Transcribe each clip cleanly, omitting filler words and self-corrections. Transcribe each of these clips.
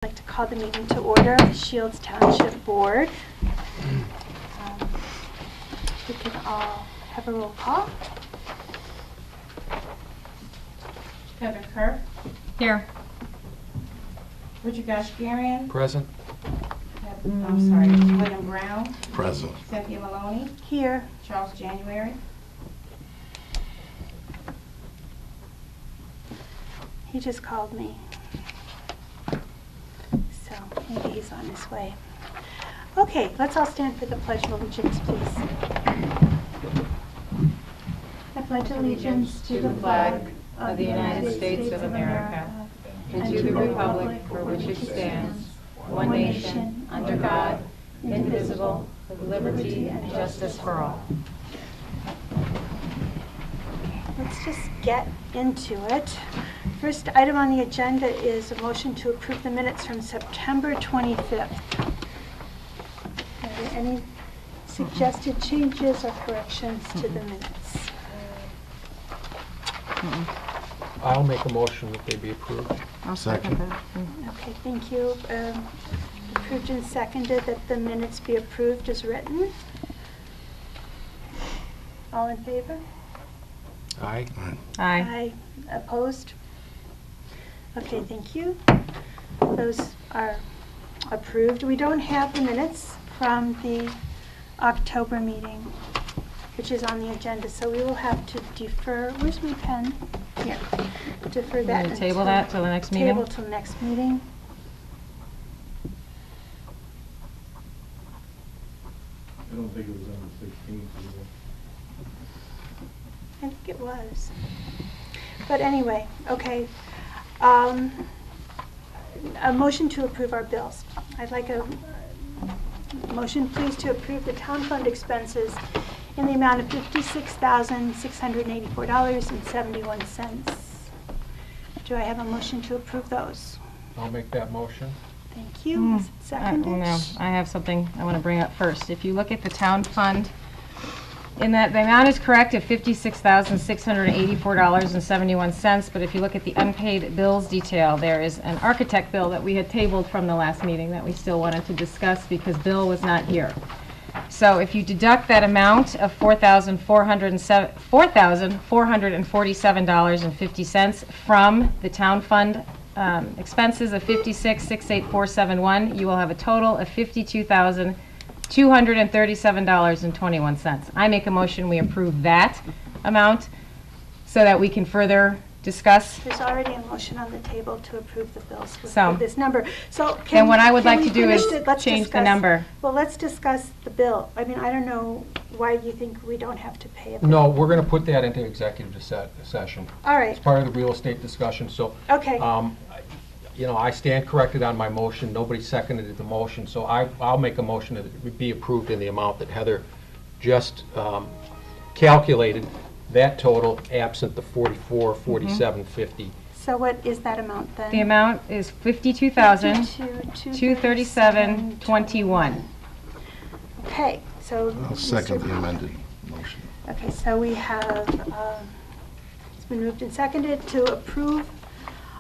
I'd like to call the meeting to order, the Shields Township Board. We can all have a roll call. Heather Kerr. Here. Richard Gashgarian. Present. William Brown. Present. Cynthia Maloney. Here. Charles January. He just called me. So maybe he's on his way. Okay, let's all stand for the Pledge of Allegiance, please. I pledge allegiance to the flag of the United States of America and to the republic for which it stands, one nation, under God, indivisible, with liberty and justice for all. Let's just get into it. First item on the agenda is a motion to approve the minutes from September 25th. Are there any suggested changes or corrections to the minutes? I'll make a motion that they be approved. I'll second that. Okay, thank you. Approved and seconded that the minutes be approved as written. All in favor? Aye. Aye. Opposed? Okay, thank you. Those are approved. We don't have the minutes from the October meeting, which is on the agenda, so we will have to defer. Where's my pen? Here. Defer that. We're gonna table that till the next meeting? Table till next meeting. I don't think it was on the 16th either. I think it was. But anyway, okay. A motion to approve our bills. I'd like a motion, please, to approve the town fund expenses in the amount of $56,684.71. Do I have a motion to approve those? I'll make that motion. Thank you. Is it seconded? No, I have something I want to bring up first. If you look at the town fund, in that, the amount is correct at $56,684.71, but if you look at the unpaid bills detail, there is an architect bill that we had tabled from the last meeting that we still wanted to discuss because Bill was not here. So if you deduct that amount of $4,447.50 from the town fund expenses of $56,684.71, you will have a total of $52,237.21. I make a motion we approve that amount so that we can further discuss. There's already a motion on the table to approve the bills So- with this number. So And what I would can like we to do finish is it? Let's change the discuss- number. Well, let's discuss the bill. I mean, I don't know why you think we don't have to pay a bill. No, we're going to put that into executive session. All It's right, part of the real estate discussion, so, okay. I stand corrected on my motion. Nobody seconded the motion, so I'll make a motion that it be approved in the amount that Heather just calculated. That total absent the 4750. So what is that amount then? The amount is $52,237.21. Okay, so. I'll second Mr. the amended motion. Okay, so we have, it's been moved and seconded to approve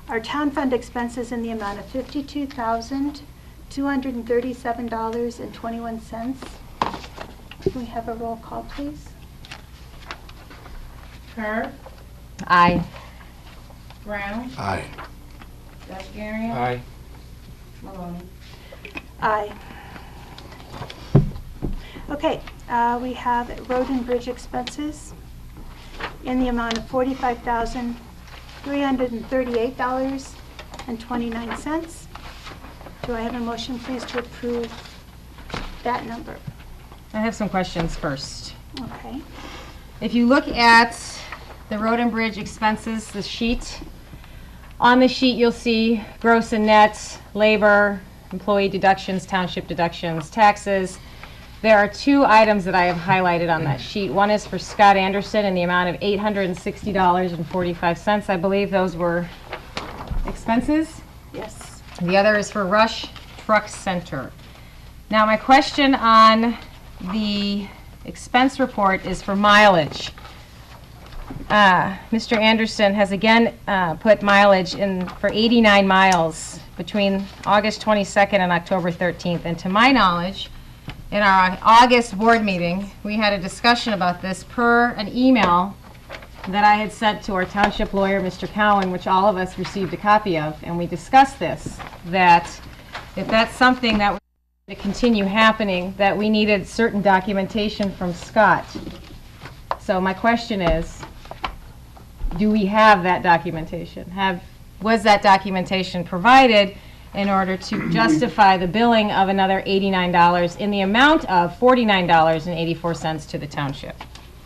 our town fund expenses in the amount of $52,237.21. Can we have a roll call, please? Kerr. Aye. Brown. Aye. Gashgarian. Aye. Maloney. Aye. Okay, we have road and bridge expenses in the amount of $45,338.29. Do I have a motion, please, to approve that number? I have some questions first. Okay. If you look at the road and bridge expenses, the sheet, on the sheet you'll see gross and net, labor, employee deductions, township deductions, taxes. There are two items that I have highlighted on that sheet. One is for Scott Anderson in the amount of $860.45. I believe those were expenses. Yes. The other is for Rush Truck Center. Now my question on the expense report is for mileage. Mr. Anderson has again put mileage in for 89 miles between August 22nd and October 13th. And to my knowledge, in our August board meeting, we had a discussion about this per an email that I had sent to our township lawyer, Mr. Cowan, which all of us received a copy of, and we discussed this, that if that's something that was to continue happening, that we needed certain documentation from Scott. So my question is, do we have that documentation? Was that documentation provided in order to justify the billing of another $89 in the amount of $49.84 to the township?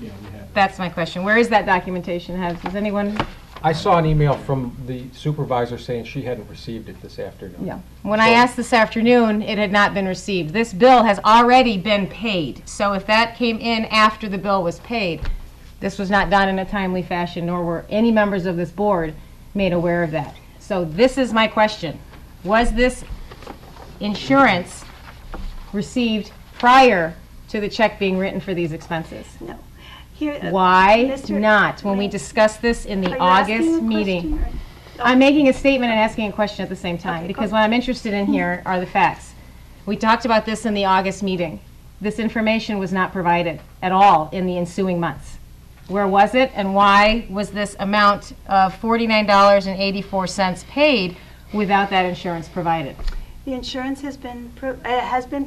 Yeah, we have. That's my question. Where is that documentation? Does anyone? I saw an email from the supervisor saying she hadn't received it this afternoon. Yeah. When I asked this afternoon, it had not been received. This bill has already been paid. So if that came in after the bill was paid, this was not done in a timely fashion, nor were any members of this board made aware of that. So this is my question. Was this insurance received prior to the check being written for these expenses? No. Here, Why Mr. not? When we discussed this in the Are you asking August a meeting. question or- I'm making a statement and asking a question at the same time, Okay, because go. what I'm interested in here are the facts. We talked about this in the August meeting. This information was not provided at all in the ensuing months. Where was it, and why was this amount of $49.84 paid without that insurance provided? The insurance has been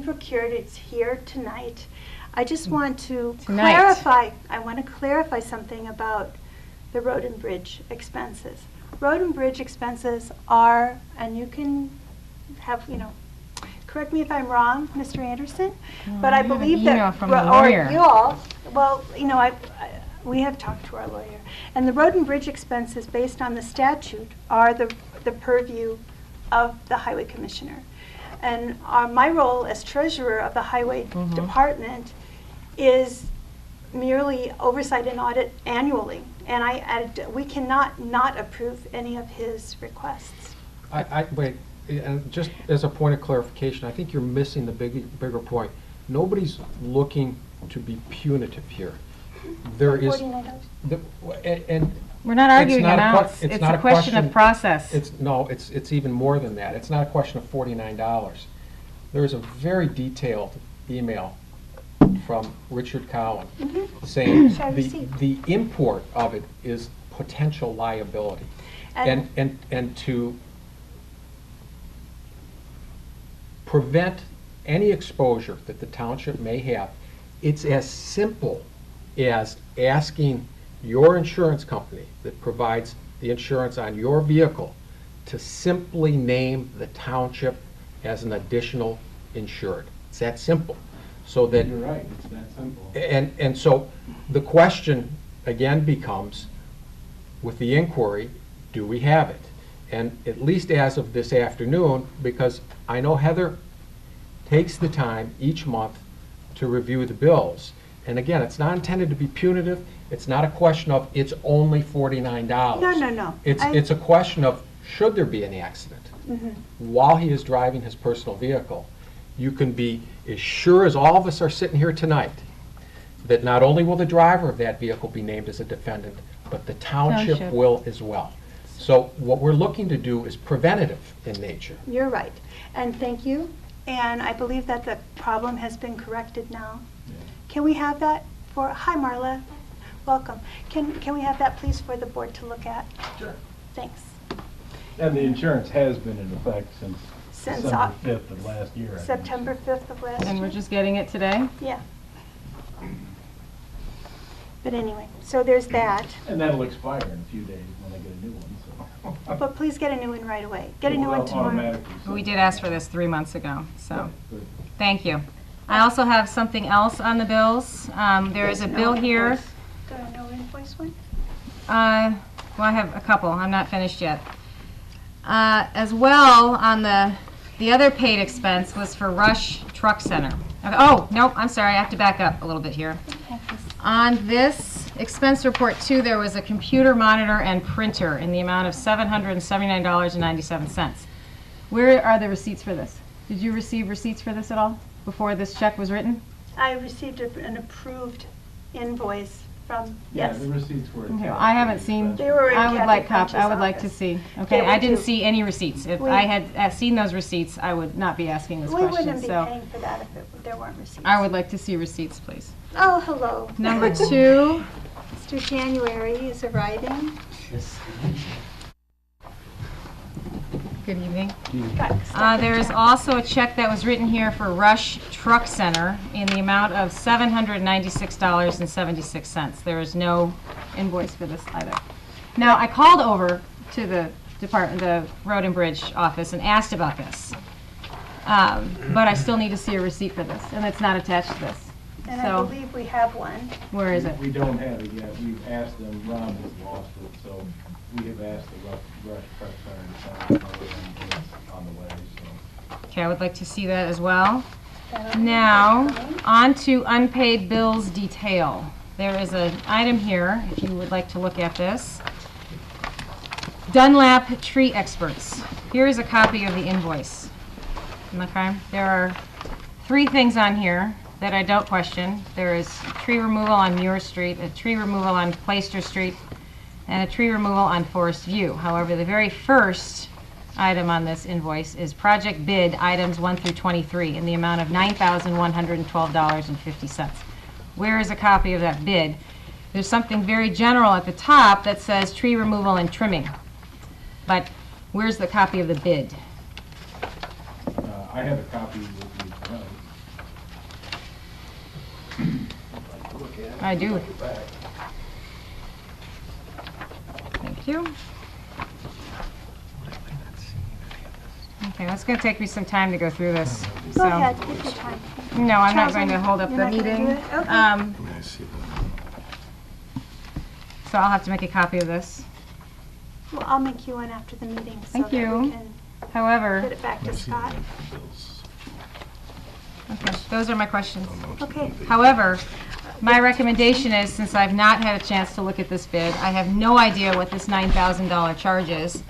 procured. It's here tonight. I just want to Tonight. clarify. I want to clarify something about the road and bridge expenses. Road and bridge expenses are, and you can have, correct me if I'm wrong, Mr. Anderson, but I I have an believe email that, from the or lawyer. you all, well, we have talked to our lawyer, and the road and bridge expenses, based on the statute, are the purview of the highway commissioner. And my role as treasurer of the highway department is merely oversight and audit annually. And we cannot not approve any of his requests. Wait, and just as a point of clarification, I think you're missing the bigger point. Nobody's looking to be punitive here. There is, $49. and We're not arguing not a que- amounts. It's not a question of process. it's even more than that. It's not a question of $49. There is a very detailed email from Richard Cowan saying Which I received. the import of it is potential liability. And to prevent any exposure that the township may have, it's as simple as asking your insurance company that provides the insurance on your vehicle to simply name the township as an additional insured. It's that simple. So that, You're right, it's that simple. and so the question again becomes, with the inquiry, do we have it? And at least as of this afternoon, because I know Heather takes the time each month to review the bills. And again, it's not intended to be punitive. It's not a question of it's only $49. No. It's a question of, should there be an accident while he is driving his personal vehicle, you can be as sure as all of us are sitting here tonight that not only will the driver of that vehicle be named as a defendant, but the township Township. will as well. So what we're looking to do is preventative in nature. You're right. And thank you. And I believe that the problem has been corrected now. Can we have that hi Marla, welcome. Can we have that please for the board to look at? Sure. Thanks. And the insurance has been in effect since Since December 5th of last year. I think. September 5th of last year. And we're just getting it today? Yeah. But anyway, so there's that. And that'll expire in a few days when I get a new one, so. But please get a new one right away. Get a new one tomorrow. Automatically, so- We did ask for this 3 months ago, so, Good. thank you. I also have something else on the bills. There is a bill here. Got a no invoice one? Well, I have a couple, I'm not finished yet. As well, on the other paid expense was for Rush Truck Center. Oh, nope, I'm sorry, I have to back up a little bit here. On this expense report too, there was a computer monitor and printer in the amount of $779.97. Where are the receipts for this? Did you receive receipts for this at all before this check was written? I received an approved invoice from, Yeah, yes. the receipts were. Okay, I haven't seen, They were in I would Kathy like French's I would like to office. see. Okay, Yeah, I we didn't do. see any receipts. If We- I had seen those receipts, I would not be asking this We question, wouldn't be so paying for that if there weren't receipts. I would like to see receipts, please. Oh, hello. Number 2, Mr. January is arriving. good evening. Got stuff There in is town. also a check that was written here for Rush Truck Center in the amount of $796.76. There is no invoice for this either. Now, I called over to the Road and Bridge office and asked about this. But I still need to see a receipt for this, and it's not attached to this. And I So, believe we have one. where is it? We don't have it yet. We've asked them, Ron has lost it, so we have asked the Rush Truck Center to send it over, and it's on the way, so. Okay, I would like to see that as well. That'll be Now, fine. on to unpaid bills detail. There is an item here, if you would like to look at this. Dunlap Tree Experts. Here is a copy of the invoice. Okay, there are 3 things on here that I don't question. There is tree removal on Muir Street, a tree removal on Plaister Street, and a tree removal on Forest View. However, the very first item on this invoice is project bid items 1 through 23 in the amount of $9,112.50. Where is a copy of that bid? There's something very general at the top that says tree removal and trimming. But where's the copy of the bid? I have a copy with me tonight. I do. Thank you. Okay, that's going to take me some time to go through this. Go ahead, take your time. No, I'm not Charles, going to hold up you're the not gonna meeting. do it? Okay. So I'll have to make a copy of this. Well, I'll make you one after the meeting so Thank that we you. can put However, it back to Scott. okay, those are my questions. Okay. However, my recommendation is, since I've not had a chance to look at this bid, I have no idea what this $9,000 charge is.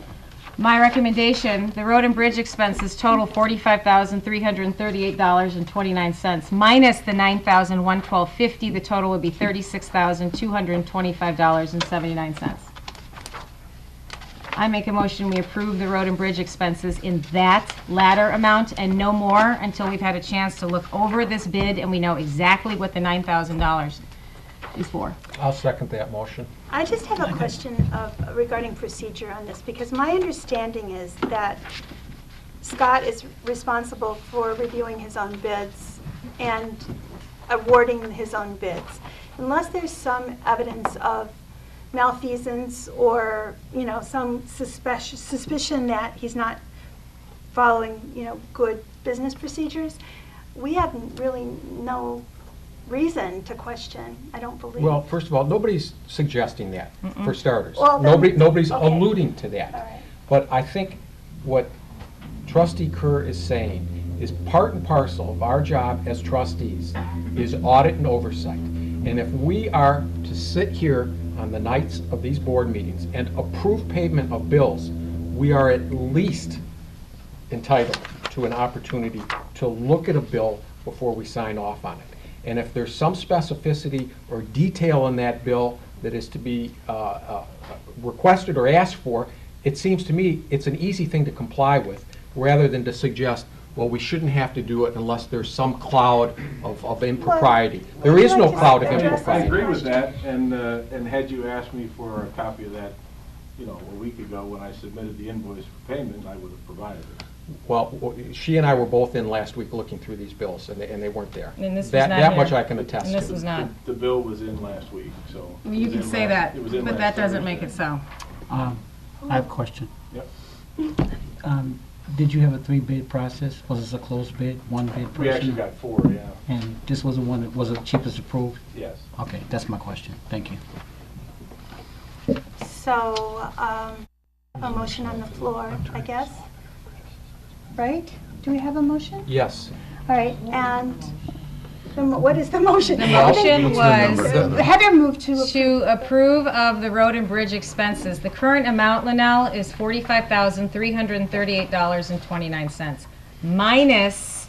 My recommendation, the road and bridge expenses total $45,338.29. Minus the $9,112.50, the total would be $36,225.79. I make a motion, we approve the road and bridge expenses in that latter amount and no more until we've had a chance to look over this bid and we know exactly what the $9,000 is for. I'll second that motion. I just have a question regarding procedure on this, because my understanding is that Scott is responsible for reviewing his own bids and awarding his own bids. Unless there's some evidence of malfeasance or, some suspicion that he's not following, good business procedures, we have really no reason to question, I don't believe. Well, first of all, nobody's suggesting that, for starters. Well, then- Nobody's okay. alluding to that. All right. But I think what trustee Kerr is saying is part and parcel of our job as trustees is audit and oversight. And if we are to sit here on the nights of these board meetings and approve payment of bills, we are at least entitled to an opportunity to look at a bill before we sign off on it. And if there's some specificity or detail in that bill that is to be requested or asked for, it seems to me it's an easy thing to comply with, rather than to suggest, well, we shouldn't have to do it unless there's some cloud of impropriety. There is no cloud of I I impropriety. agree with that, and had you asked me for a copy of that, a week ago when I submitted the invoice for payment, I would have provided it. Well, she and I were both in last week looking through these bills, and they weren't there. And this was That not That here. much I can attest And to. this was not. The bill was in last week, so. Well, you can say that, It was in but last that doesn't make Thursday. it so. I have a question. Yep. Did you have a 3-bid process? Was this a closed bid, 1-bid person? We actually got 4, yeah. And this was the one that was the cheapest approved? Yes. Okay, that's my question. Thank you. So, a motion on the floor, I guess? Right? Do we have a motion? Yes. All right, and what is the motion? The motion was Heather moved to approve. to approve of the road and bridge expenses. The current amount, Linnell, is $45,338.29, minus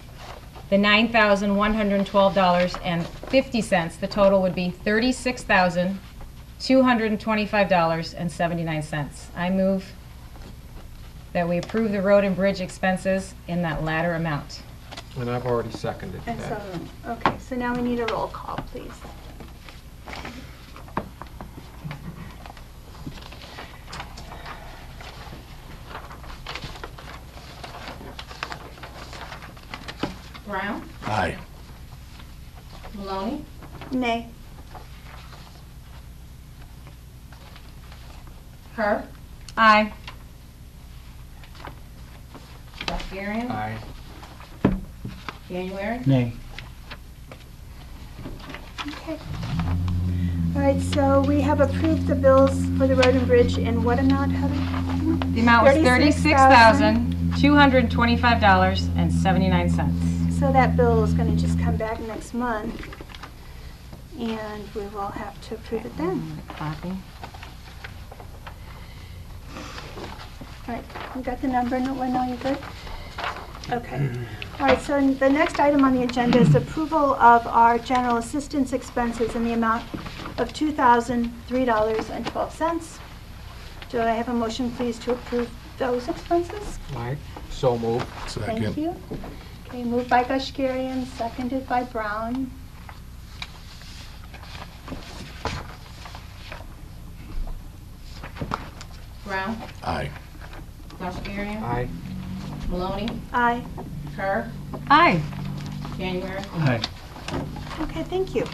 the $9,112.50. The total would be $36,225.79. I move that we approve the road and bridge expenses in that latter amount. And I've already seconded And that. so, okay, so now we need a roll call, please. Brown, Aye. Maloney, Nay. Kerr, Aye. Asterian, Aye. January, Nay. Okay. All right, so we have approved the bills for the road and bridge in what amount, Heather? The amount was $36,000. $36,225.79. So that bill is going to just come back next month, and we will have to approve it then. Copy. All right, you got the number, Lynell, you good? Okay. All right, so the next item on the agenda is approval of our general assistance expenses in the amount of $2,003.12. Do I have a motion, please, to approve those expenses? Aye. So moved. Thank Second. you. Okay, moved by Gushgarian, seconded by Brown. Brown, Aye. Asterian, Aye. Maloney, Aye. Kerr, Aye. January, Aye. Okay, thank you.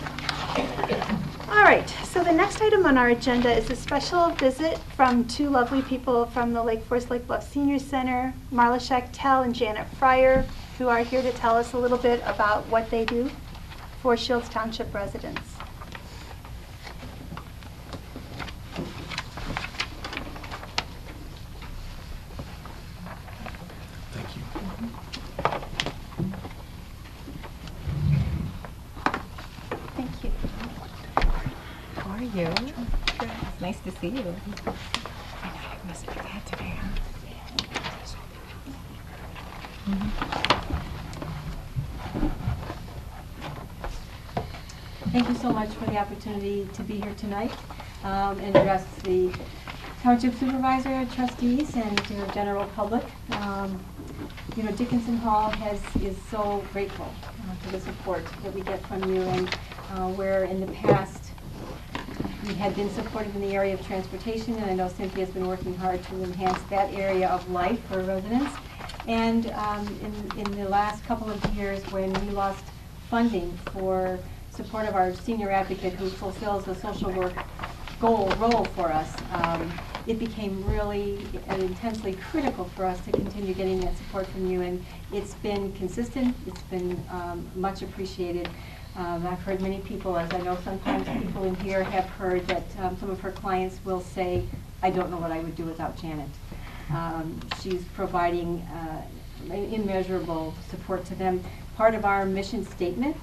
All right, so the next item on our agenda is a special visit from two lovely people from the Lake Forest Lake Bluff Senior Center, Marla Schachtel and Janet Fryer, who are here to tell us a little bit about what they do for Shields Township residents. Thank you. Thank you. How are you? It's nice to see you. I know you must have been bad today, huh? Thank you so much for the opportunity to be here tonight and address the Township Supervisor, trustees, and the general public. You know, Dickinson Hall is so grateful for the support that we get from you, and where in the past we had been supportive in the area of transportation, and I know Cynthia's been working hard to enhance that area of life for residents. And in the last couple of years, when we lost funding for support of our senior advocate who fulfills a social work role for us, it became really intensely critical for us to continue getting that support from you, and it's been consistent, it's been much appreciated. I've heard many people, as I know sometimes people in here have heard, that some of her clients will say, I don't know what I would do without Janet. She's providing immeasurable support to them. Part of our mission statement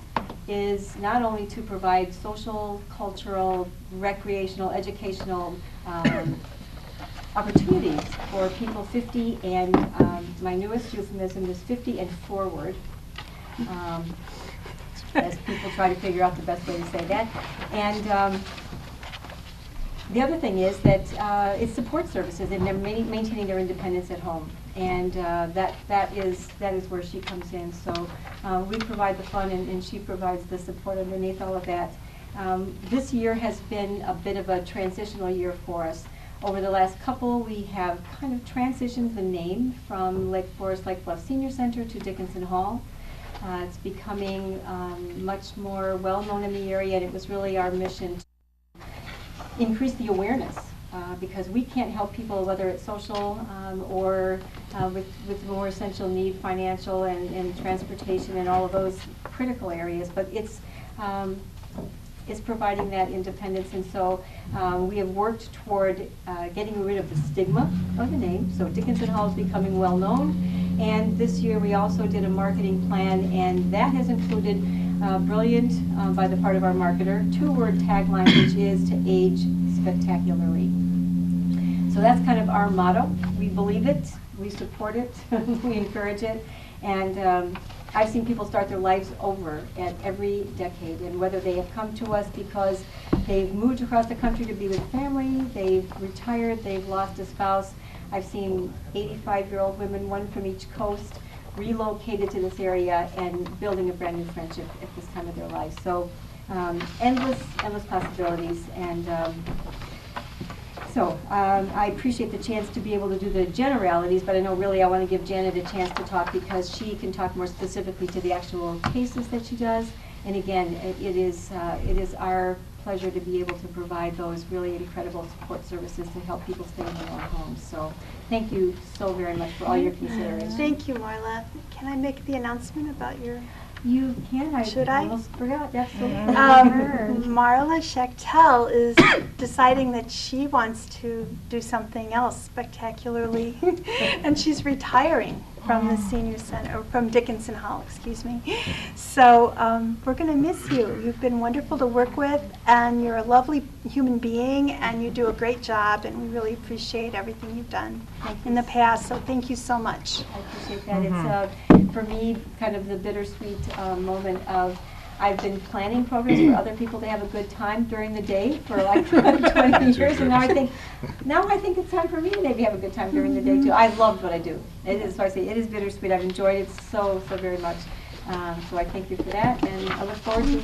is not only to provide social, cultural, recreational, educational opportunities for people 50 and, my newest euphemism is 50 and forward, as people try to figure out the best way to say that. And the other thing is that it's support services, and they're maintaining their independence at home. And that is where she comes in. So we provide the fun, and she provides the support underneath all of that. This year has been a bit of a transitional year for us. Over the last couple, we have kind of transitioned the name from Lake Forest Lake Bluff Senior Center to Dickinson Hall. It's becoming much more well-known in the area, and it was really our mission to increase the awareness, because we can't help people, whether it's social or with more essential need, financial and transportation and all of those critical areas, but it's providing that independence. And so we have worked toward getting rid of the stigma of the name. So Dickinson Hall is becoming well known. And this year we also did a marketing plan, and that has included brilliant, by the part of our marketer, two-word tagline, which is to age spectacularly. So that's kind of our motto. We believe it, we support it, we encourage it, and I've seen people start their lives over at every decade, and whether they have come to us because they've moved across the country to be with family, they've retired, they've lost a spouse. I've seen 85-year-old women, one from each coast, relocated to this area and building a brand new friendship at this time of their life. So endless possibilities. And I appreciate the chance to be able to do the generalities, but I know really I want to give Janet a chance to talk because she can talk more specifically to the actual cases that she does. And again, it is our pleasure to be able to provide those really incredible support services to help people stay in their own homes. So thank you so very much for all your consideration. Thank you, Marla. Can I make the announcement about your... You can. Should I? almost forgot. Absolutely. Marla Schechtel is deciding that she wants to do something else spectacularly, and she's retiring from the senior center, or from Dickinson Hall, excuse me. So we're going to miss you. You've been wonderful to work with, and you're a lovely human being, and you do a great job, and we really appreciate everything you've done in the past. So thank you so much. I appreciate that. It's for me kind of the bittersweet moment of I've been planning programs for other people to have a good time during the day for like 20 years, and now I think it's time for me to maybe have a good time during the day too. I loved what I do. It is, so I say, it is bittersweet. I've enjoyed it so very much. So I thank you for that, and I look forward to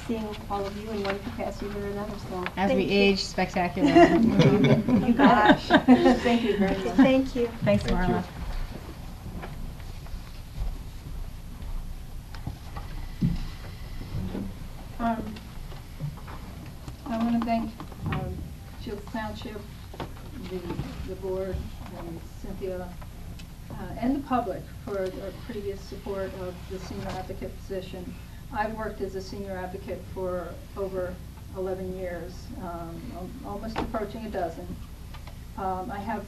seeing all of you in one capacity or another. So As we Thank you. age spectacularly. you got it. Thank you very much. Thank you. Thanks, Thank Marla. you. I want to thank Shields Township, the board, and Cynthia, and the public for their previous support of the senior advocate position. I've worked as a senior advocate for over 11 years, almost approaching a dozen. I have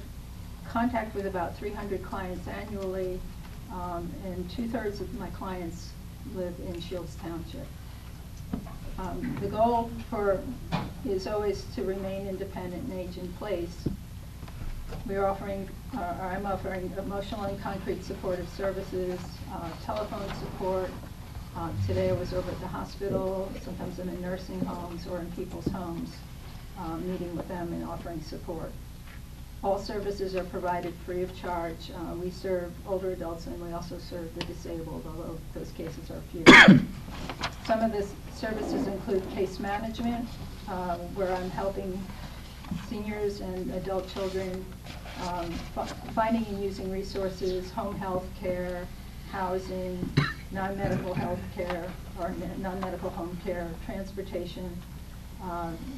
contact with about 300 clients annually, and 2/3 of my clients live in Shields Township. The goal is always to remain independent and age in place. I'm offering emotional and concrete supportive services, telephone support. Today I was over at the hospital, sometimes I'm in nursing homes or in people's homes, meeting with them and offering support. All services are provided free of charge. We serve older adults and we also serve the disabled, although those cases are few. Some of the services include case management, where I'm helping seniors and adult children finding and using resources, home health care, housing, non-medical health care, or non-medical home care, transportation,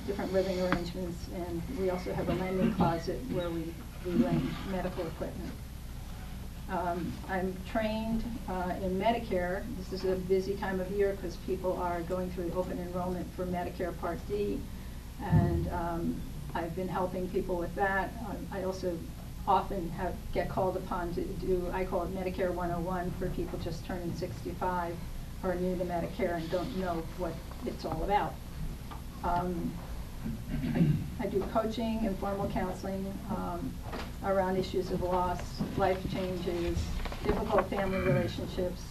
different living arrangements, and we also have a lending closet where we lend medical equipment. I'm trained in Medicare. This is a busy time of year because people are going through open enrollment for Medicare Part D, and I've been helping people with that. I also often get called upon to do, I call it Medicare 101 for people just turning 65 or are new to Medicare and don't know what it's all about. I do coaching and formal counseling around issues of loss, life changes, difficult family relationships,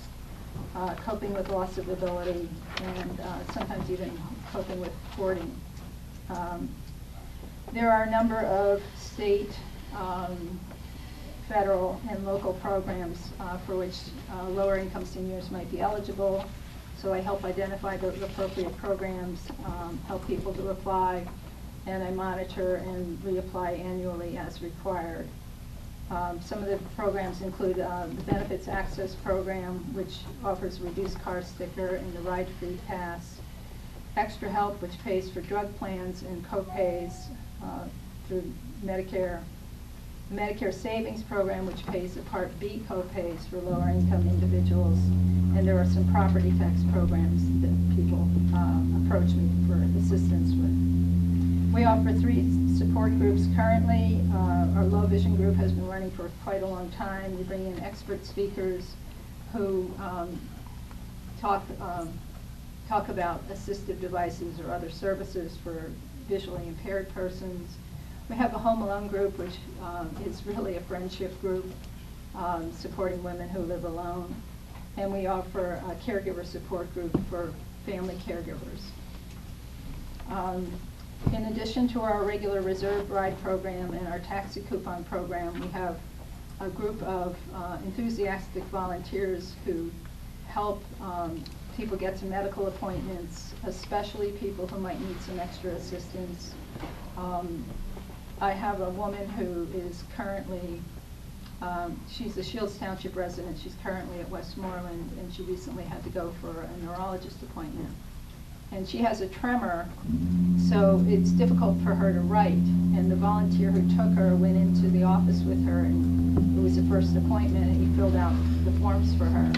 coping with loss of ability, and sometimes even coping with hoarding. There are a number of state, federal, and local programs for which lower income seniors might be eligible. So I help identify the appropriate programs, help people to apply, and I monitor and reapply annually as required. Some of the programs include the Benefits Access Program, which offers reduced car sticker and the ride-free pass, Extra Help, which pays for drug plans and co-pays through Medicare, the Medicare Savings Program, which pays the Part B co-pays for lower income individuals, and there are some property tax programs that people approach me for assistance with. We offer 3 support groups currently. Our low vision group has been running for quite a long time. We bring in expert speakers who talk about assistive devices or other services for visually impaired persons. We have a Home Alone group, which is really a friendship group supporting women who live alone. and we offer a caregiver support group for family caregivers. In addition to our regular reserve ride program and our taxi coupon program, we have a group of enthusiastic volunteers who help people get to medical appointments, especially people who might need some extra assistance. I have a woman who is currently, she's a Shields Township resident, she's currently at Westmoreland, and she recently had to go for a neurologist appointment. And she has a tremor, so it's difficult for her to write. And the volunteer who took her went into the office with her, and it was the first appointment, and he filled out the forms for her.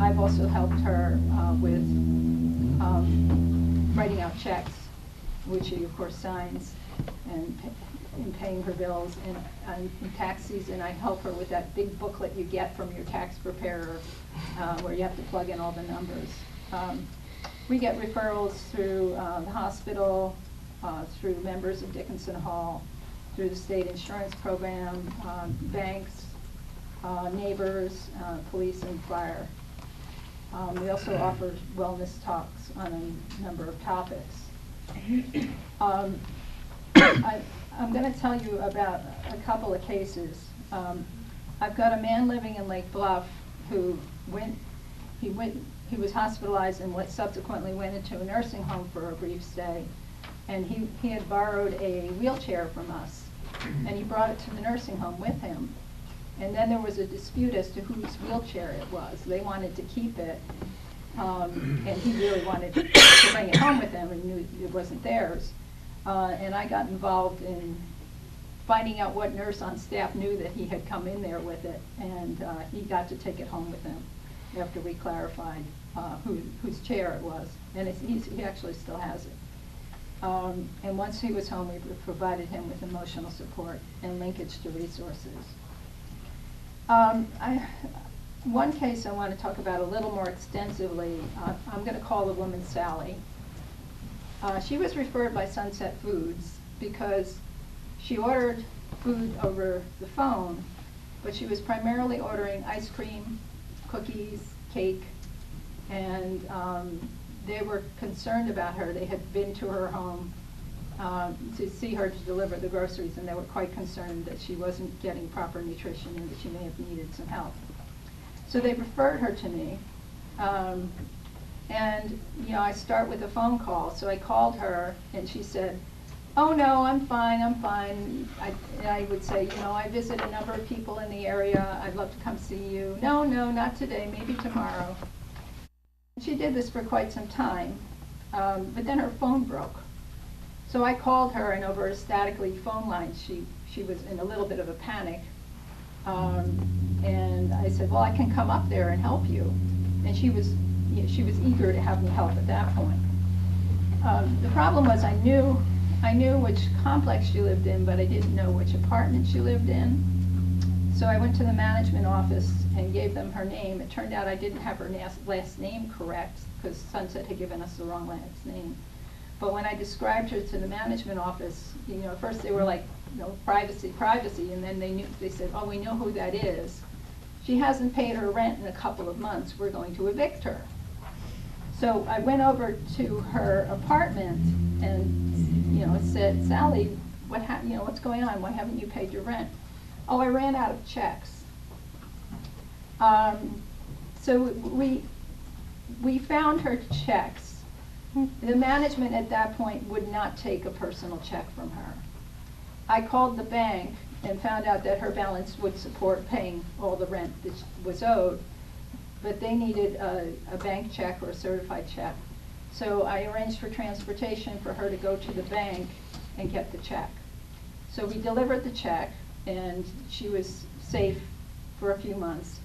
I've also helped her with writing out checks, which she of course signs, and in paying her bills. And in tax season, I help her with that big booklet you get from your tax preparer, where you have to plug in all the numbers. We get referrals through the hospital, through members of Dickinson Hall, through the state insurance program, banks, neighbors, police and fire. We also offer wellness talks on a number of topics. I'm going to tell you about a couple of cases. I've got a man living in Lake Bluff who he was hospitalized and subsequently went into a nursing home for a brief stay. And he had borrowed a wheelchair from us, and he brought it to the nursing home with him. And then there was a dispute as to whose wheelchair it was. They wanted to keep it, and he really wanted to bring it home with him and knew it wasn't theirs. And I got involved in finding out what nurse on staff knew that he had come in there with it, and he got to take it home with him after we clarified whose chair it was. And he actually still has it. And once he was home, we provided him with emotional support and linkage to resources. One case I want to talk about a little more extensively, I'm going to call the woman Sally. She was referred by Sunset Foods because she ordered food over the phone, but she was primarily ordering ice cream, cookies, cake, and they were concerned about her. They had been to her home to see her to deliver the groceries, and they were quite concerned that she wasn't getting proper nutrition and that she may have needed some help. So they referred her to me. And I start with a phone call. So I called her, and she said, "Oh no, I'm fine, I'm fine." And I would say, "I visit a number of people in the area. I'd love to come see you." "No, not today, maybe tomorrow." She did this for quite some time, but then her phone broke. So I called her, and over a statically phone line, she was in a little bit of a panic. And I said, "Well, I can come up there and help you." And she was eager to have me help at that point. The problem was I knew which complex she lived in, but I didn't know which apartment she lived in. So I went to the management office and gave them her name. It turned out I didn't have her last name correct because Sunset had given us the wrong last name. But when I described her to the management office, at first they were like, privacy, and then they said, "Oh, we know who that is. She hasn't paid her rent in a couple of months. We're going to evict her." So I went over to her apartment and said, "Sally, what's going on? Why haven't you paid your rent?" "Oh, I ran out of checks." So we found her checks. The management at that point would not take a personal check from her. I called the bank and found out that her balance would support paying all the rent that was owed, but they needed a bank check or a certified check. So I arranged for transportation for her to go to the bank and get the check. So we delivered the check, and she was safe for a few months.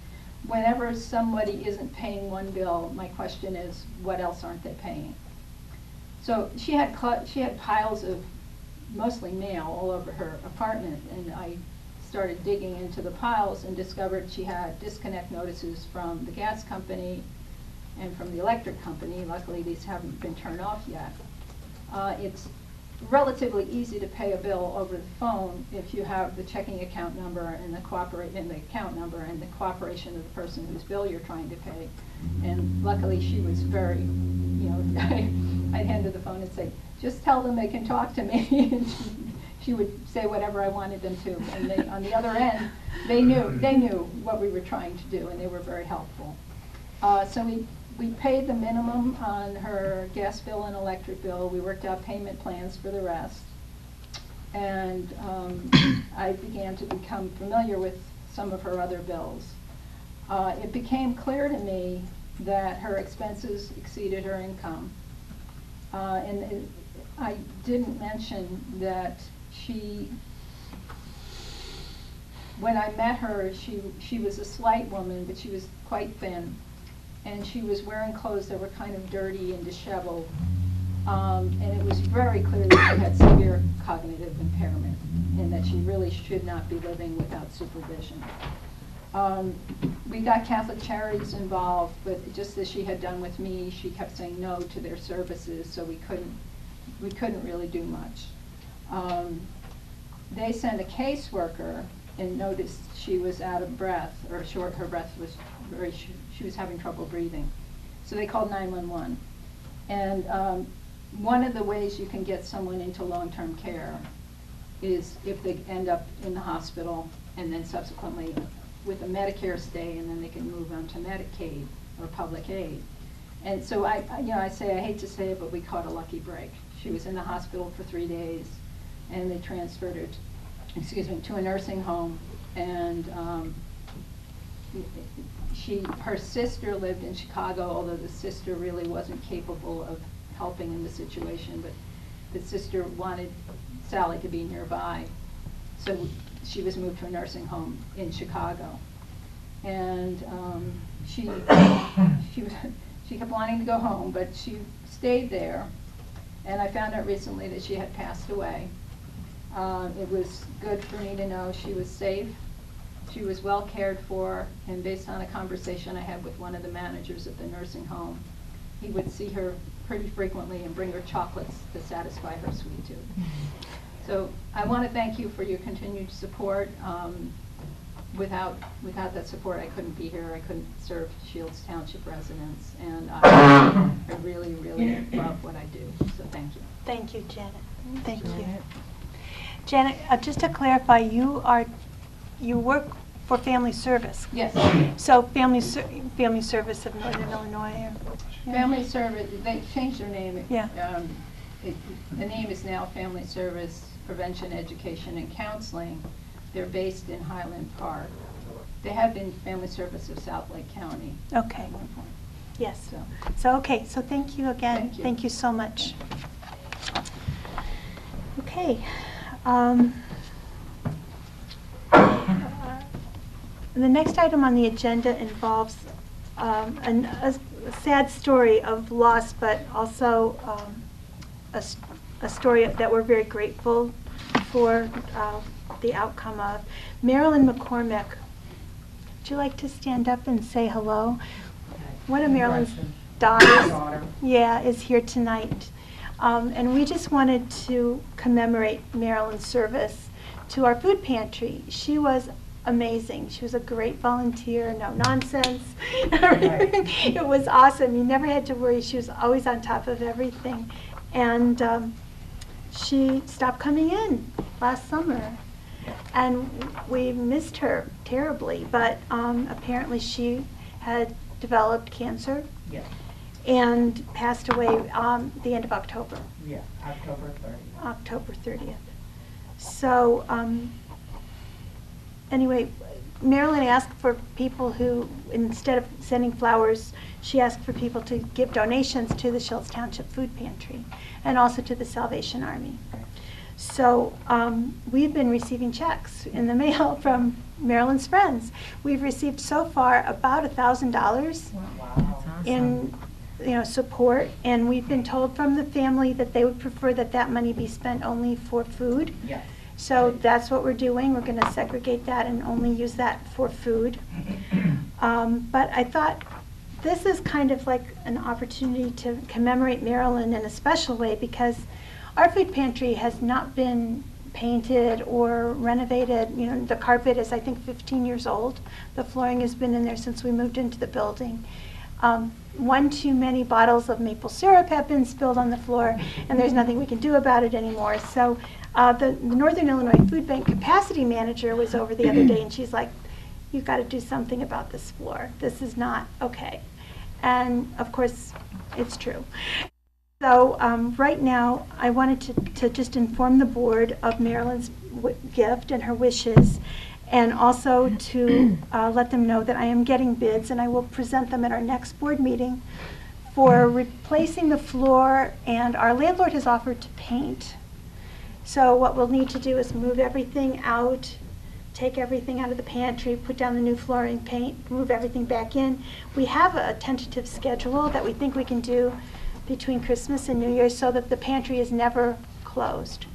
Whenever somebody isn't paying one bill, my question is, what else aren't they paying? So she had piles of mostly mail all over her apartment, and I started digging into the piles and discovered she had disconnect notices from the gas company and from the electric company. Luckily, these haven't been turned off yet. It's relatively easy to pay a bill over the phone if you have the checking account number and the account number and the cooperation of the person whose bill you're trying to pay. And luckily, she was very, I'd hand her the phone and say, just tell them they can talk to me. And she would say whatever I wanted them to. And they, on the other end, they knew what we were trying to do, and they were very helpful. So we paid the minimum on her gas bill and electric bill. We worked out payment plans for the rest. And I began to become familiar with some of her other bills. It became clear to me that her expenses exceeded her income. I didn't mention that when I met her, she was a slight woman, but she was quite thin. And she was wearing clothes that were kind of dirty and disheveled. And it was very clear that she had severe cognitive impairment and that she really should not be living without supervision. We got Catholic Charities involved, but just as she had done with me, she kept saying no to their services, so we couldn't really do much. They sent a caseworker and noticed she was out of breath, or her breath was she was having trouble breathing. So they called 911. And one of the ways you can get someone into long-term care is if they end up in the hospital and then subsequently with a Medicare stay, and then they can move on to Medicaid or public aid. And so I hate to say it, but we caught a lucky break. She was in the hospital for 3 days, and they transferred her to a nursing home. And her sister lived in Chicago, although the sister really wasn't capable of helping in the situation, but the sister wanted Sally to be nearby. So she was moved to a nursing home in Chicago. And she kept wanting to go home, but she stayed there. And I found out recently that she had passed away. It was good for me to know she was safe. She was well cared for, and based on a conversation I had with one of the managers at the nursing home, he would see her pretty frequently and bring her chocolates to satisfy her sweet tooth. So I want to thank you for your continued support. Without that support, I couldn't be here. I couldn't serve Shields Township residents, and I really, really love what I do. So thank you. Thank you, Janet. Thank you. Janet, just to clarify, you work for Family Service. Yes. So Family Service of Northern Illinois. Family Service, they changed their name. Yeah. The name is now Family Service Prevention, Education, and Counseling. They're based in Highland Park. They have been Family Service of South Lake County Okay. at one point. Yes. So thank you again. Thank you. Thank you so much. Okay. The next item on the agenda involves a sad story of loss, but also a story that we're very grateful for the outcome of. Marilyn McCormick, would you like to stand up and say hello? One of Marilyn's daughters, is here tonight. And we just wanted to commemorate Marilyn's service to our food pantry. She was amazing. She was a great volunteer, no nonsense. It was awesome. You never had to worry. She was always on top of everything. And she stopped coming in last summer. And we missed her terribly, but apparently she had developed cancer. Yeah. And passed away the end of October. Yeah, October 30th. October 30th. So anyway, Marilyn asked for people who, instead of sending flowers, she asked for people to give donations to the Shields Township Food Pantry and also to the Salvation Army. So we've been receiving checks in the mail from Marilyn's friends. We've received so far about $1,000 in support, and we've been told from the family that they would prefer that money be spent only for food. Yes. So that's what we're doing. We're going to segregate that and only use that for food. But I thought this is kind of like an opportunity to commemorate Marilyn in a special way, because our food pantry has not been painted or renovated. You know, the carpet is, I think, 15 years old. The flooring has been in there since we moved into the building. One too many bottles of maple syrup have been spilled on the floor, and there's nothing we can do about it anymore. So the Northern Illinois Food Bank capacity manager was over the other day, and she's like, you've got to do something about this floor. This is not okay. And of course, it's true. So right now, I wanted to just inform the board of Marilyn's gift and her wishes, and also to let them know that I am getting bids, and I will present them at our next board meeting for replacing the floor, and our landlord has offered to paint. So what we'll need to do is move everything out, take everything out of the pantry, put down the new flooring, paint, move everything back in. We have a tentative schedule that we think we can do between Christmas and New Year's so that the pantry is never closed.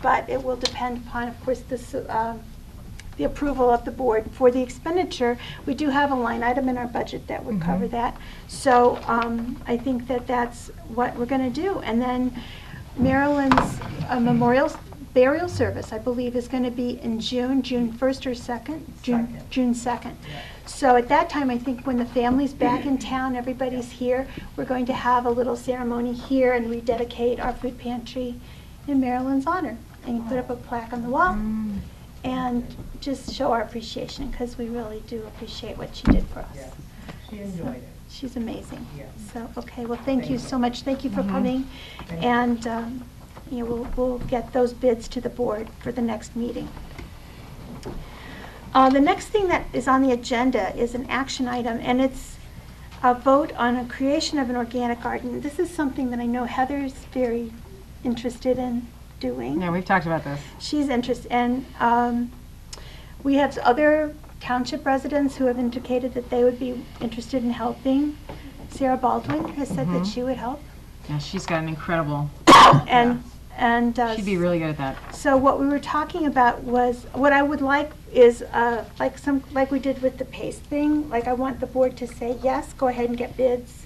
But it will depend upon, of course, the approval of the board. For the expenditure, we do have a line item in our budget that would cover that. So I think that that's what we're going to do. And then Marilyn's memorial burial service, I believe, is going to be in June 1st or 2nd? June 2nd. So at that time, I think when the family's back in town, everybody's here, we're going to have a little ceremony here and rededicate our food pantry in Marilyn's honor. And you put up a plaque on the wall and just show our appreciation, because we really do appreciate what she did for us. Yes, she enjoyed it. She's amazing. Yes. So, okay, well, thank you so much. Thank you for coming. Thank you. And you know, we'll get those bids to the board for the next meeting. The next thing that is on the agenda is an action item, and it's a vote on a creation of an organic garden. This is something that I know Heather's very interested in doing. Yeah, we've talked about this. She's interested, and we have other township residents who have indicated that they would be interested in helping. Sarah Baldwin has said that she would help. Yeah, she's got an incredible, And she'd be really good at that. so what we were talking about was, what I would like is like we did with the paste thing. Like, I want the board to say yes, go ahead and get bids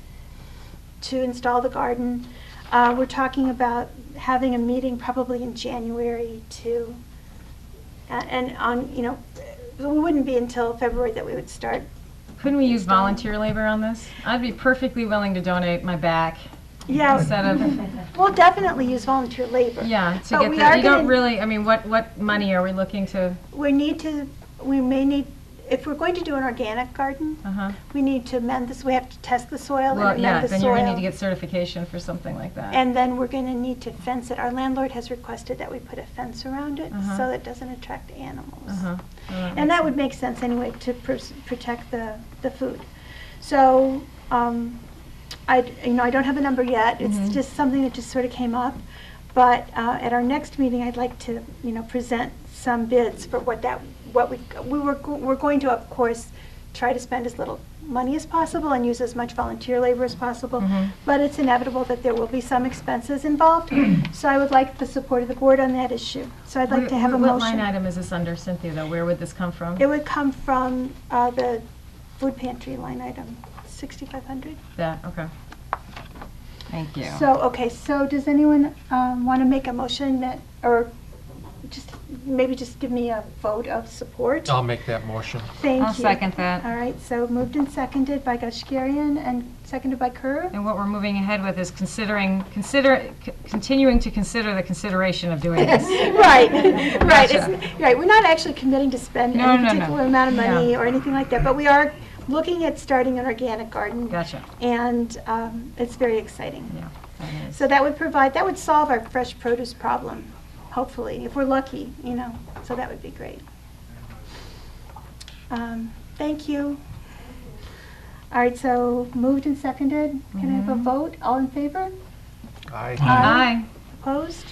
to install the garden. We're talking about having a meeting probably in January to, and on, you know, it wouldn't be until February that we would start. Couldn't we use volunteer labor on this? I'd be perfectly willing to donate my back Yeah, instead of, we'll definitely use volunteer labor. yeah, to But get we the, are you don't gonna- really, I mean, what money are we looking to, We may need, if we're going to do an organic garden, we need to amend this, we have to test the soil and well, amend yeah, the then you're gonna need soil. to get certification for something like that. And then we're gonna need to fence it. Our landlord has requested that we put a fence around it so that it doesn't attract animals. Well, And that would make sense anyway to protect the food. So, I don't have a number yet. It's just something that just sort of came up. But at our next meeting, I'd like to, present some bids for we're going to, of course, try to spend as little money as possible and use as much volunteer labor as possible. But it's inevitable that there will be some expenses involved. So I would like the support of the board on that issue. So I'd like to have a What line motion. item is this under, Cynthia, though? Where would this come from? It would come from the food pantry line item, 6,500. That, okay. Thank you. So does anyone want to make a motion that, or maybe just give me a vote of support? I'll make that motion. Thank you. I'll second that. All right, so moved and seconded by Gushgarian and seconded by Kerr. And what we're moving ahead with is continuing to consider the consideration of doing this. Right. Gotcha. Right, we're not actually committing to spend No, any no, no. particular amount of money No. or anything like that, but we are looking at starting an organic garden. Gotcha. And it's very exciting. Yeah, that is. So that would solve our fresh produce problem, hopefully, if we're lucky, so that would be great. Thank you. All right, so moved and seconded. Can I have a vote? All in favor? Aye. Opposed?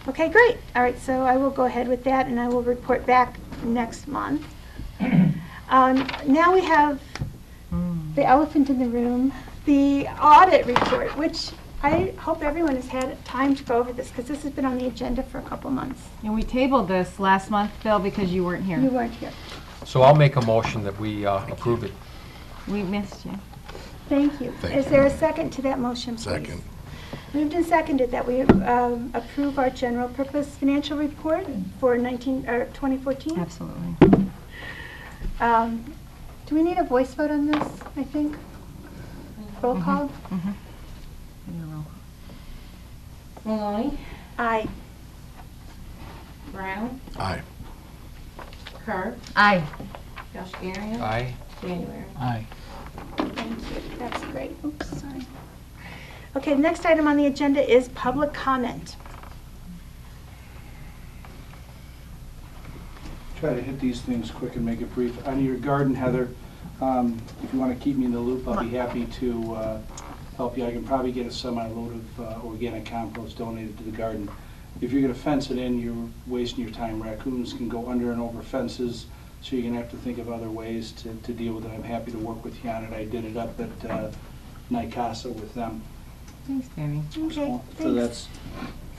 Okay, great. All right, so I will go ahead with that, and I will report back next month. Now we have the elephant in the room, the audit report, which I hope everyone has had time to go over this, because this has been on the agenda for a couple months. And we tabled this last month, Bill, because you weren't here. You weren't here. So I'll make a motion that we approve it. We missed you. Thank you. Is there a second to that motion, please? Second. Moved and seconded that we approve our general purpose financial report for 2014. Absolutely. Do we need a voice vote on this, I think? Roll call? Maloney, Aye. Brown, Aye. Kerr, Aye. Kashmirian, Aye. January. Aye. Thank you, that's great. Oops, sorry. Okay, the next item on the agenda is public comment. Try to hit these things quick and make it brief. On your garden, Heather, if you want to keep me in the loop, I'll be happy to help you. I can probably get a semi-load of organic compost donated to the garden. If you're going to fence it in, you're wasting your time. Raccoons can go under and over fences, so you're going to have to think of other ways to deal with it. I'm happy to work with you on it. I did it up at NICASA with them. Thanks, Tammy. Okay, So thanks. that's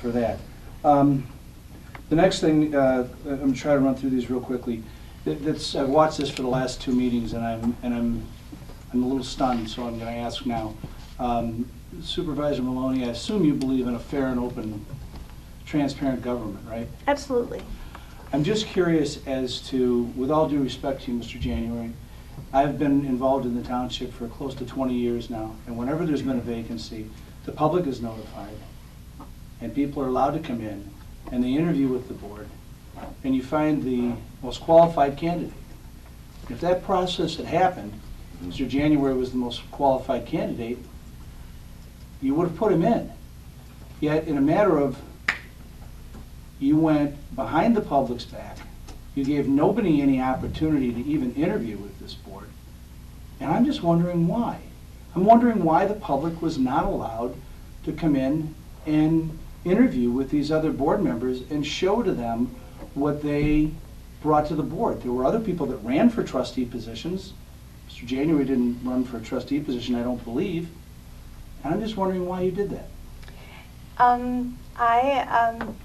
for that. The next thing, I'm going to try to run through these real quickly. I've watched this for the last 2 meetings, and I'm a little stunned, so I'm going to ask now. Supervisor Maloney, I assume you believe in a fair and open, transparent government, right? Absolutely. I'm just curious as to, with all due respect to you, Mr. January, I've been involved in the township for close to 20 years now, and whenever there's been a vacancy, the public is notified, and people are allowed to come in, and they interview with the board, and you find the most qualified candidate. If that process had happened, Mr. January was the most qualified candidate, you would have put him in. Yet, in a matter of, you went behind the public's back, you gave nobody any opportunity to even interview with this board, and I'm just wondering why. I'm wondering why the public was not allowed to come in and interview with these other board members and show to them what they brought to the board. There were other people that ran for trustee positions. Mr. January didn't run for a trustee position, I don't believe. And I'm just wondering why you did that. I am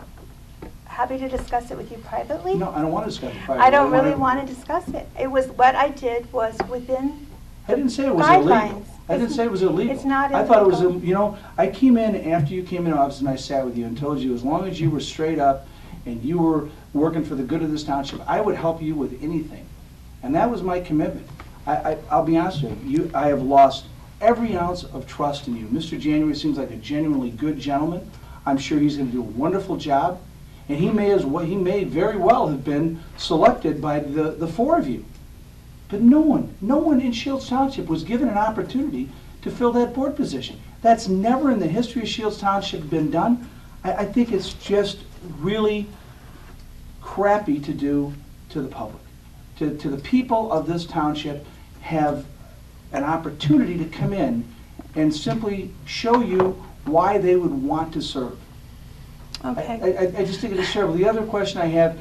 happy to discuss it with you privately. No, I don't want to discuss it privately. I don't really want to discuss it. It was, what I did was within I didn't say it was guidelines. illegal. I didn't say it was illegal. It's not I thought it was, illegal. you know, I came in after you came in office and I sat with you and told you as long as you were straight up and you were working for the good of this township, I would help you with anything. And that was my commitment. I'll be honest with you, I have lost every ounce of trust in you. Mr. January seems like a genuinely good gentleman. I'm sure he's going to do a wonderful job. And he may very well have been selected by the 4 of you. But no one in Shields Township was given an opportunity to fill that board position. That's never in the history of Shields Township been done. I think it's just really crappy to do to the public. To the people of this township have an opportunity to come in and simply show you why they would want to serve. Okay. I just think it is terrible. The other question I have,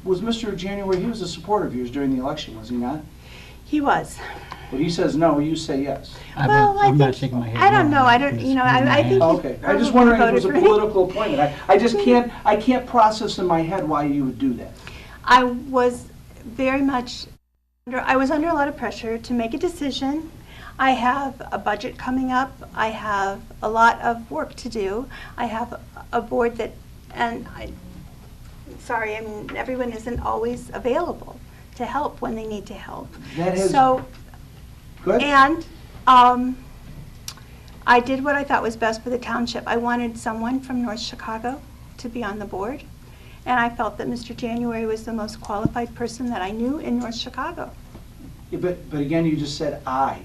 was Mr. January, he was a supporter of yours during the election, was he not? He was. Well, he says no, you say yes. Well, I'm not think- shaking my head. I don't no. know. I I'm don't, just you know, moving my I think. hand. Okay, I just probably wondering if it was a voted for me. political appointment. I just can't process in my head why you would do that. I was very much, I was under a lot of pressure to make a decision. I have a budget coming up. I have a lot of work to do. I have a board that, and sorry, I mean, everyone isn't always available to help when they need to help. That has- So, Go ahead. and I did what I thought was best for the township. I wanted someone from North Chicago to be on the board, and I felt that Mr. January was the most qualified person that I knew in North Chicago. Yeah, but again, you just said I.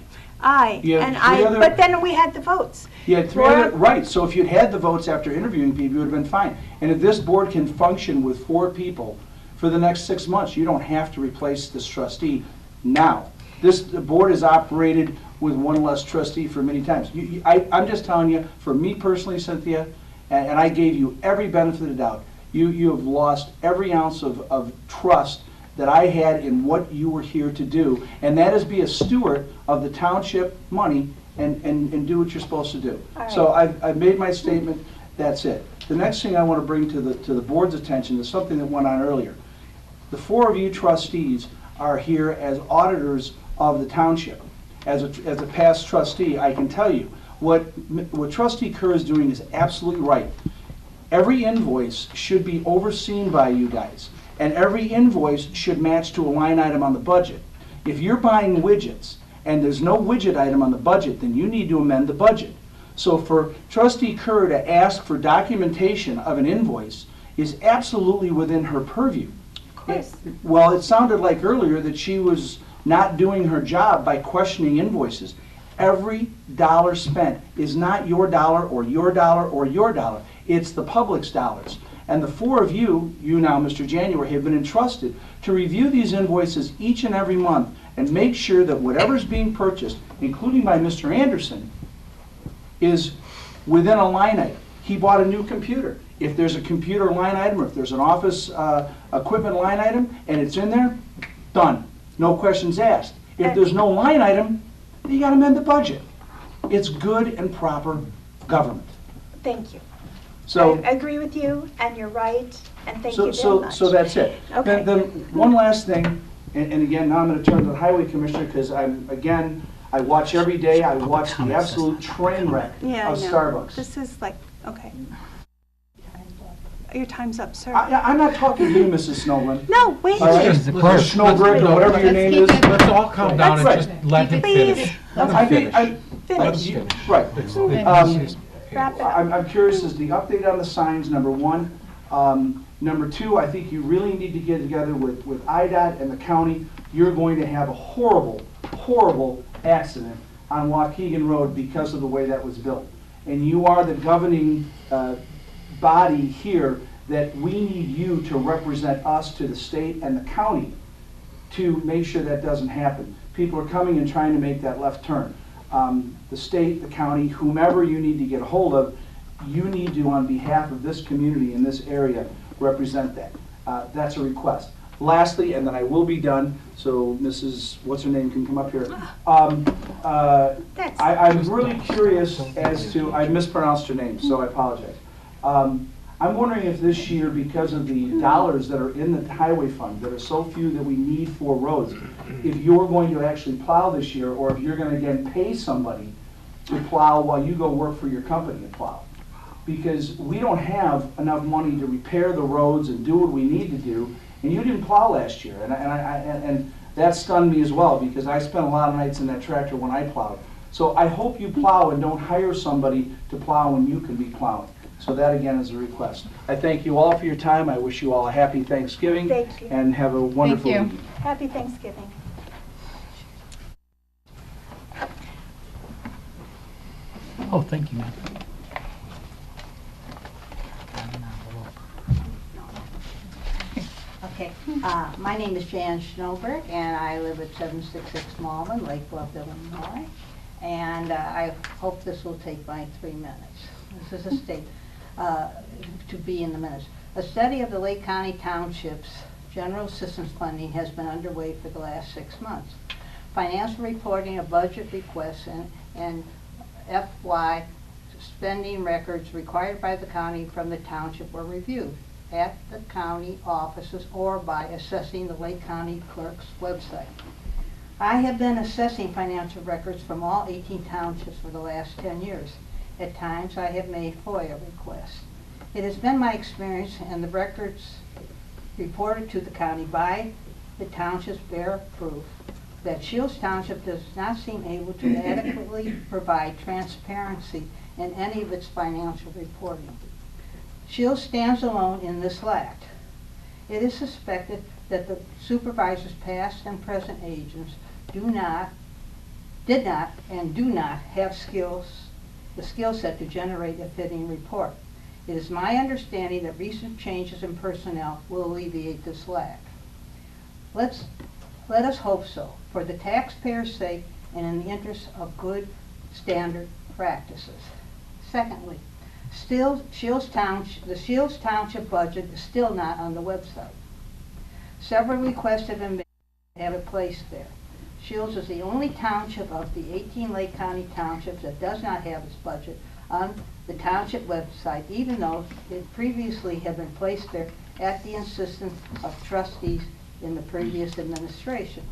You have And three other- but then we had the votes. You had three Laura- other, right, so if you'd had the votes after interviewing people, you would have been fine. And if this board can function with 4 people for the next 6 months, you don't have to replace this trustee now. The board has operated with 1 less trustee for many times. I'm just telling you, for me personally, Cynthia, and I gave you every benefit of the doubt, you have lost every ounce of trust that I had in what you were here to do, and that is be a steward of the township money and do what you're supposed to do. All right. So I've made my statement, that's it. The next thing I want to bring to the board's attention is something that went on earlier. The 4 of you trustees are here as auditors of the township. As a past trustee, I can tell you, What Trustee Kerr is doing is absolutely right. Every invoice should be overseen by you guys, and every invoice should match to a line item on the budget. If you're buying widgets and there's no widget item on the budget, then you need to amend the budget. So for Trustee Kerr to ask for documentation of an invoice is absolutely within her purview. Of course. Well, it sounded like earlier that she was not doing her job by questioning invoices. Every dollar spent is not your dollar or your dollar or your dollar. It's the public's dollars. And the four of you now, Mr. January, have been entrusted to review these invoices each and every month and make sure that whatever's being purchased, including by Mr. Anderson, is within a line item. He bought a new computer. If there's a computer line item, or if there's an office equipment line item, and it's in there, done. No questions asked. If there's no line item, you gotta amend the budget. It's good and proper government. Thank you. So, I agree with you, and you're right, and thank you very much. so that's it. Okay. Then one last thing, and again, now I'm gonna turn to the highway commissioner, because I watch every day, I watch the absolute train wreck Yeah, I of know. Starbucks. This is like, okay. Your time's up, sir. I'm not talking to you, Mrs. Snowland. No, wait. All right? Just- Or Snowbrick, or whatever your name is. Let's all calm down and That's just let him Please. finish. Let I him think, finish. Let Finish. you- right. Wrap it up. I'm curious as the update on the signs, number one. Number two, I think you really need to get together with IDOT and the county. You're going to have a horrible, horrible accident on Waukegan Road because of the way that was built. And you are the governing body here that we need you to represent us to the state and the county to make sure that doesn't happen. People are coming and trying to make that left turn. The state, the county, whomever you need to get a hold of, you need to, on behalf of this community in this area, represent that. That's a request. Lastly, and then I will be done, so Mrs., what's her name, can come up here. I'm really curious as to, I mispronounced her name, so I apologize. I'm wondering if this year, because of the dollars that are in the highway fund, that are so few that we need for roads, if you're going to actually plow this year, or if you're gonna again pay somebody to plow while you go work for your company to plow. Because we don't have enough money to repair the roads and do what we need to do, and you didn't plow last year, and that stunned me as well, because I spent a lot of nights in that tractor when I plowed. So I hope you plow and don't hire somebody to plow when you can be plowing. So that again is a request. I thank you all for your time. I wish you all a happy Thanksgiving. Thank you. And have a wonderful you. weekend. Happy Thanksgiving. Oh, thank you, ma'am. Okay, my name is Jan Schnobert, and I live at 766 Malman, Lake Bluff, Illinois. And I hope this will take my 3 minutes. This is a state, to be in the minutes. A study of the Lake County Township's general assistance funding has been underway for the last 6 months. Financial reporting of budget requests and FY spending records required by the county from the township were reviewed at the county offices or by assessing the Lake County Clerk's website. I have been assessing financial records from all 18 townships for the last 10 years. At times, I have made FOIA requests. It has been my experience, and the records reported to the county by the townships bear proof, that Shields Township does not seem able to adequately provide transparency in any of its financial reporting. Shields stands alone in this lack. It is suspected that the supervisors, past and present agents, did not and do not have the skill set to generate a fitting report. It is my understanding that recent changes in personnel will alleviate this lack. Let us hope so, for the taxpayers' sake and in the interest of good standard practices. Secondly, the Shields Township budget is still not on the website. Several requests have been made to have it placed there. Shields is the only township of the 18 Lake County townships that does not have its budget on the township website, even though it previously had been placed there at the insistence of trustees in the previous administration.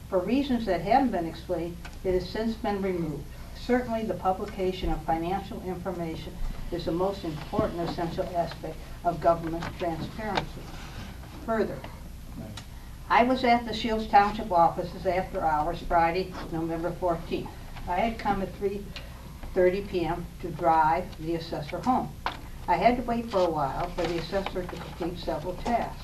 For reasons that haven't been explained, it has since been removed. Certainly, the publication of financial information is the most important essential aspect of government transparency. Further, I was at the Shields Township offices after hours Friday, November 14th. I had come at 3:30 p.m. to drive the assessor home. I had to wait for a while for the assessor to complete several tasks.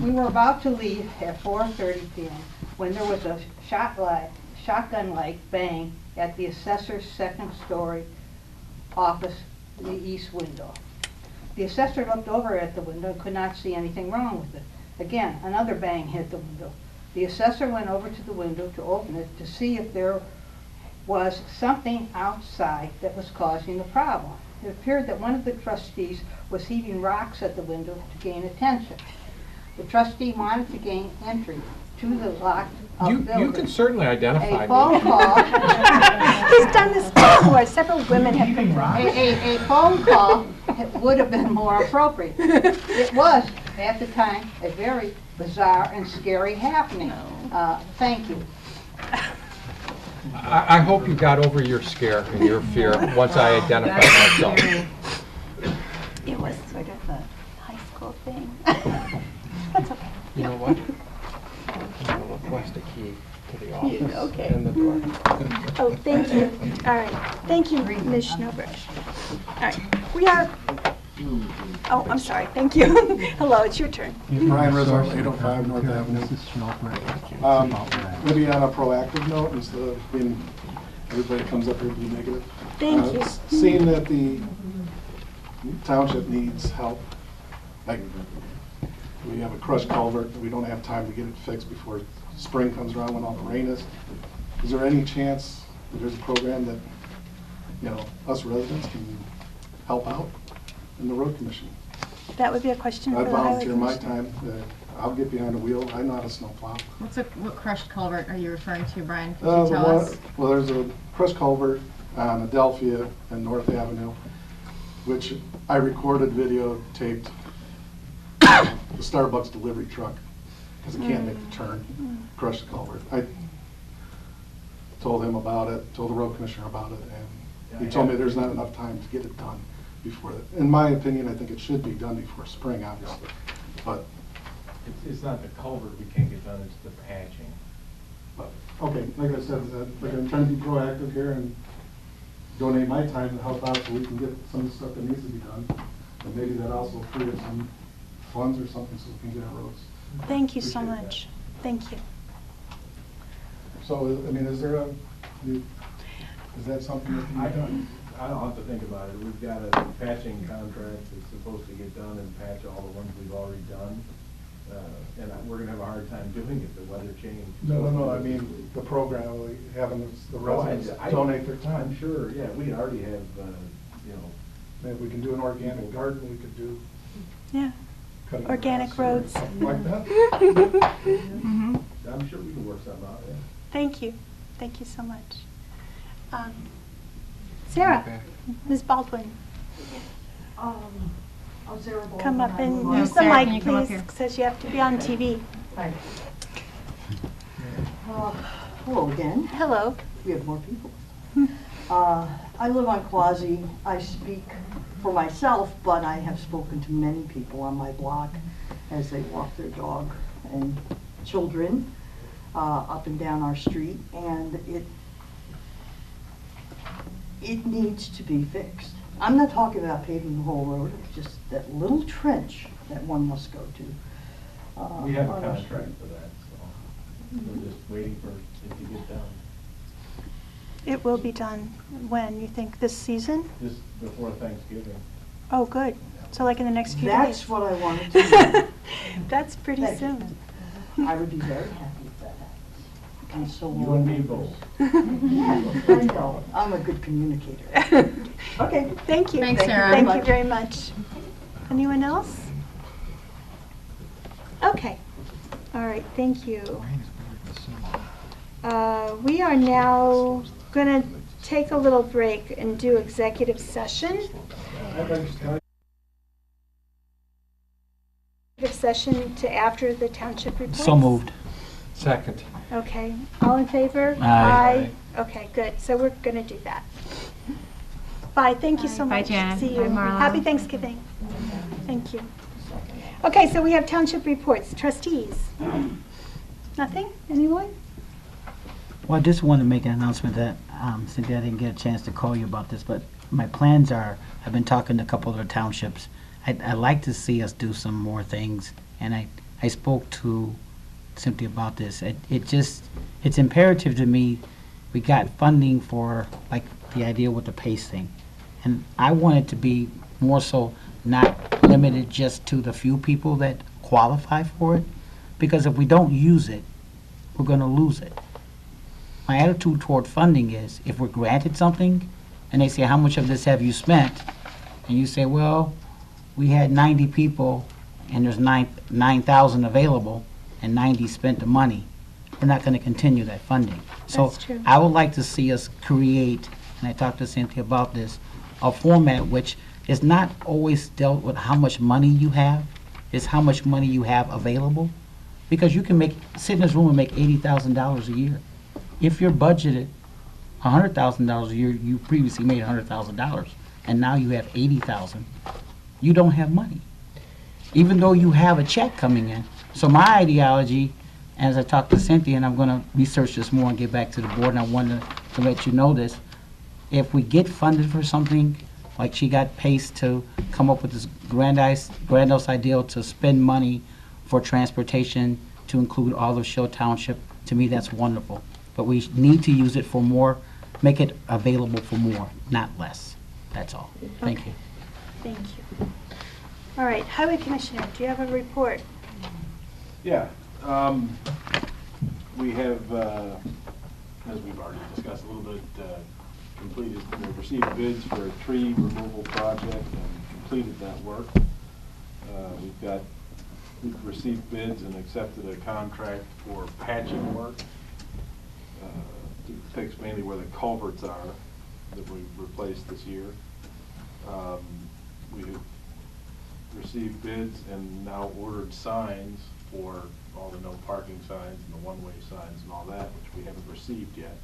We were about to leave at 4:30 p.m. when there was a shotgun-like bang at the assessor's second-story office, the east window. The assessor looked over at the window and could not see anything wrong with it. Again, another bang hit the window. The assessor went over to the window to open it to see if there was something outside that was causing the problem. It appeared that one of the trustees was heaving rocks at the window to gain attention. The trustee wanted to gain entry to the locked building. You can certainly identify A phone call. He's done this before. Several women have been A phone call would have been more appropriate. It was, at the time, a very bizarre and scary happening. Thank you. I hope you got over your scare and your fear once I identified myself. It was sort of a high school thing. That's okay. You know what? I'll request a key to the office okay. and the door. Oh, thank you. All right. Thank you, Ms. Schnellberg. All right. We are... Oh, I'm sorry. Thank you. Hello, it's your turn. Brian Rizzo, 805 North Avenue. Maybe on a proactive note, instead of being, everybody comes up here to be negative. Thank you. Seeing that the township needs help, like we have a crushed culvert, we don't have time to get it fixed before spring comes around when all the rain is. Is there any chance that there's a program that, you know, us residents can help out in the road commission? That would be a question for I'd the highway volunteer my commission. time. I'll get behind the wheel. I'm not a snowplow. What crushed culvert are you referring to, Brian? Could you tell us? Well, there's a crushed culvert on Adelphia and North Avenue, which I recorded, videotaped the Starbucks delivery truck because it can't make the turn, crushed the culvert. I told him about it, told the road commissioner about it, and he told me there's not enough time to get it done before that. In my opinion, I think it should be done before spring, obviously, but. It's not the culvert we can't get done, it's the patching. Okay, like I said, like I'm trying to be proactive here and donate my time to help out so we can get some of the stuff that needs to be done. And maybe that also free up some funds or something so we can get our roads. Thank you so much. Thank you. So, I mean, is that something that can be done? I don't have to think about it. We've got a patching contract that's supposed to get done and patch all the ones we've already done. And we're gonna have a hard time doing it, the weather changed. No, I mean, the program, like having the residents donate their time. I'm sure, yeah, we already have, you know. Maybe we can do an organic garden, we could do. Yeah. cutting Organic grass or roads. something like that. I'm sure we can work something out, yeah. Thank you. Thank you so much. Sarah, Ms. Baldwin, come up and No, use the Sarah, can you mic, come up please. here? It says you have to be on TV. Hi. Hello again. Hello. We have more people. I live on Quasi. I speak for myself, but I have spoken to many people on my block as they walk their dog and children up and down our street, and it needs to be fixed. I'm not talking about paving the whole road, it's just that little trench that one must go to. We have a on our contract street. for that, so we're just waiting for it to get done. It will be done when? You think this season? Just before Thanksgiving. Oh, good. So like in the next few That's days? what I wanted to know. That's pretty Thank you. soon. I would be very happy if that happens. And so You and me both. Yes, I know. I'm a good communicator. Okay. Thank you. Thanks, Sarah. Thank you very much. Anyone else? Okay. All right, thank you. We are now going to take a little break and do executive session. Executive session to after the township report. So moved. Second. Okay. All in favor? Aye. Okay, good. So we're going to do that. Bye. Thank you so Bye, much. Janet. See you. Bye, Marla. Happy Thanksgiving. Thank you. Okay, so we have township reports. Trustees? Nothing? Anyone? Well, I just want to make an announcement that, Cynthia, I didn't get a chance to call you about this, but my plans are, I've been talking to a couple of the townships. I'd like to see us do some more things, and I spoke to Cynthia about this. It's imperative to me, we got funding for, like, the idea with the PACE thing. And I want it to be more so not limited just to the few people that qualify for it, because if we don't use it, we're going to lose it. My attitude toward funding is, if we're granted something, and they say, how much of this have you spent? And you say, well, we had 90 people, and there's 9,000 available, and 90 spent the money. We're not going to continue that funding. So That's true. I would like to see us create, and I talked to Cynthia about this, a format which is not always dealt with how much money you have, it's how much money you have available. Because you can sit in this room and make $80,000 a year. If you're budgeted $100,000 a year, you previously made $100,000, and now you have $80,000, you don't have money, even though you have a check coming in. So my ideology, as I talked to Cynthia, and I'm going to research this more and get back to the board, and I wanted to let you know this, if we get funded for something, like she got PACE to come up with this grandiose ideal to spend money for transportation to include all of Shell Township, to me that's wonderful. But we need to use it for more, make it available for more, not less. That's all. Thank you. Thank you. All right, Highway Commissioner, do you have a report? Yeah, we have, as we've already discussed a little bit, we've received bids for a tree removal project and completed that work. We've received bids and accepted a contract for patching work to fix mainly where the culverts are that we replaced this year. We've received bids and now ordered signs for all the no parking signs and the one-way signs and all that, which we haven't received yet.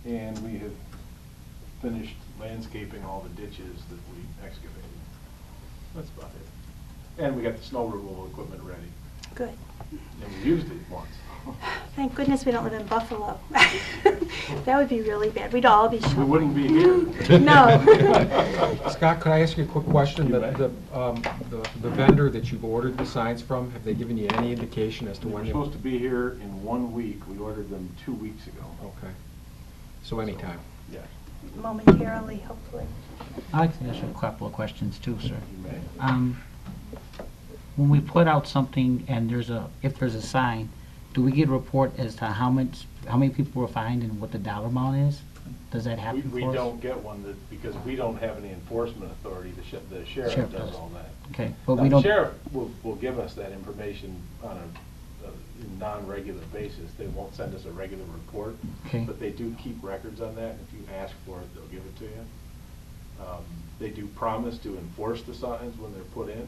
And we have finished landscaping all the ditches that we excavated. That's about it. And we got the snow removal equipment ready. Good. And we used it once. Thank goodness we don't live in Buffalo. That would be really bad. We'd all be We shoveling. wouldn't be here. No. Scott, could I ask you a quick question? You The vendor that you've ordered the signs from, have they given you any indication as to They when were they... supposed to be here in 1 week. We ordered them 2 weeks ago. Okay. So anytime. Yeah. Momentarily, hopefully. I'd like to ask you a couple of questions too, sir. You may. When we put out something and if there's a sign, do we get a report as to how many people were fined and what the dollar amount is? Does that happen for us? We don't get one because we don't have any enforcement authority. The sheriff does all that. Okay, but Now, we the don't. sheriff will give us that information on a non-regular basis. They won't send us a regular report, Okay. but they do keep records on that. If you ask for it, they'll give it to you. They do promise to enforce the signs when they're put in.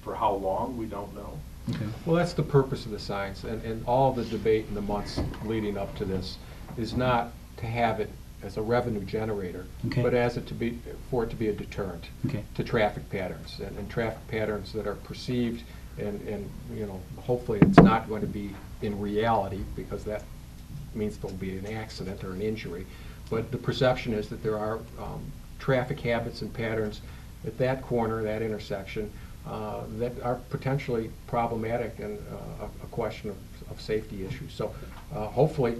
For how long, we don't know. Okay. Well, that's the purpose of the signs, and all the debate in the months leading up to this is not to have it as a revenue generator, Okay. but as for it to be a deterrent Okay. to traffic patterns, and traffic patterns that are perceived, and hopefully it's not going to be in reality, because that means there'll be an accident or an injury. But the perception is that there are traffic habits and patterns at that corner, that intersection, that are potentially problematic and a question of safety issues. So hopefully,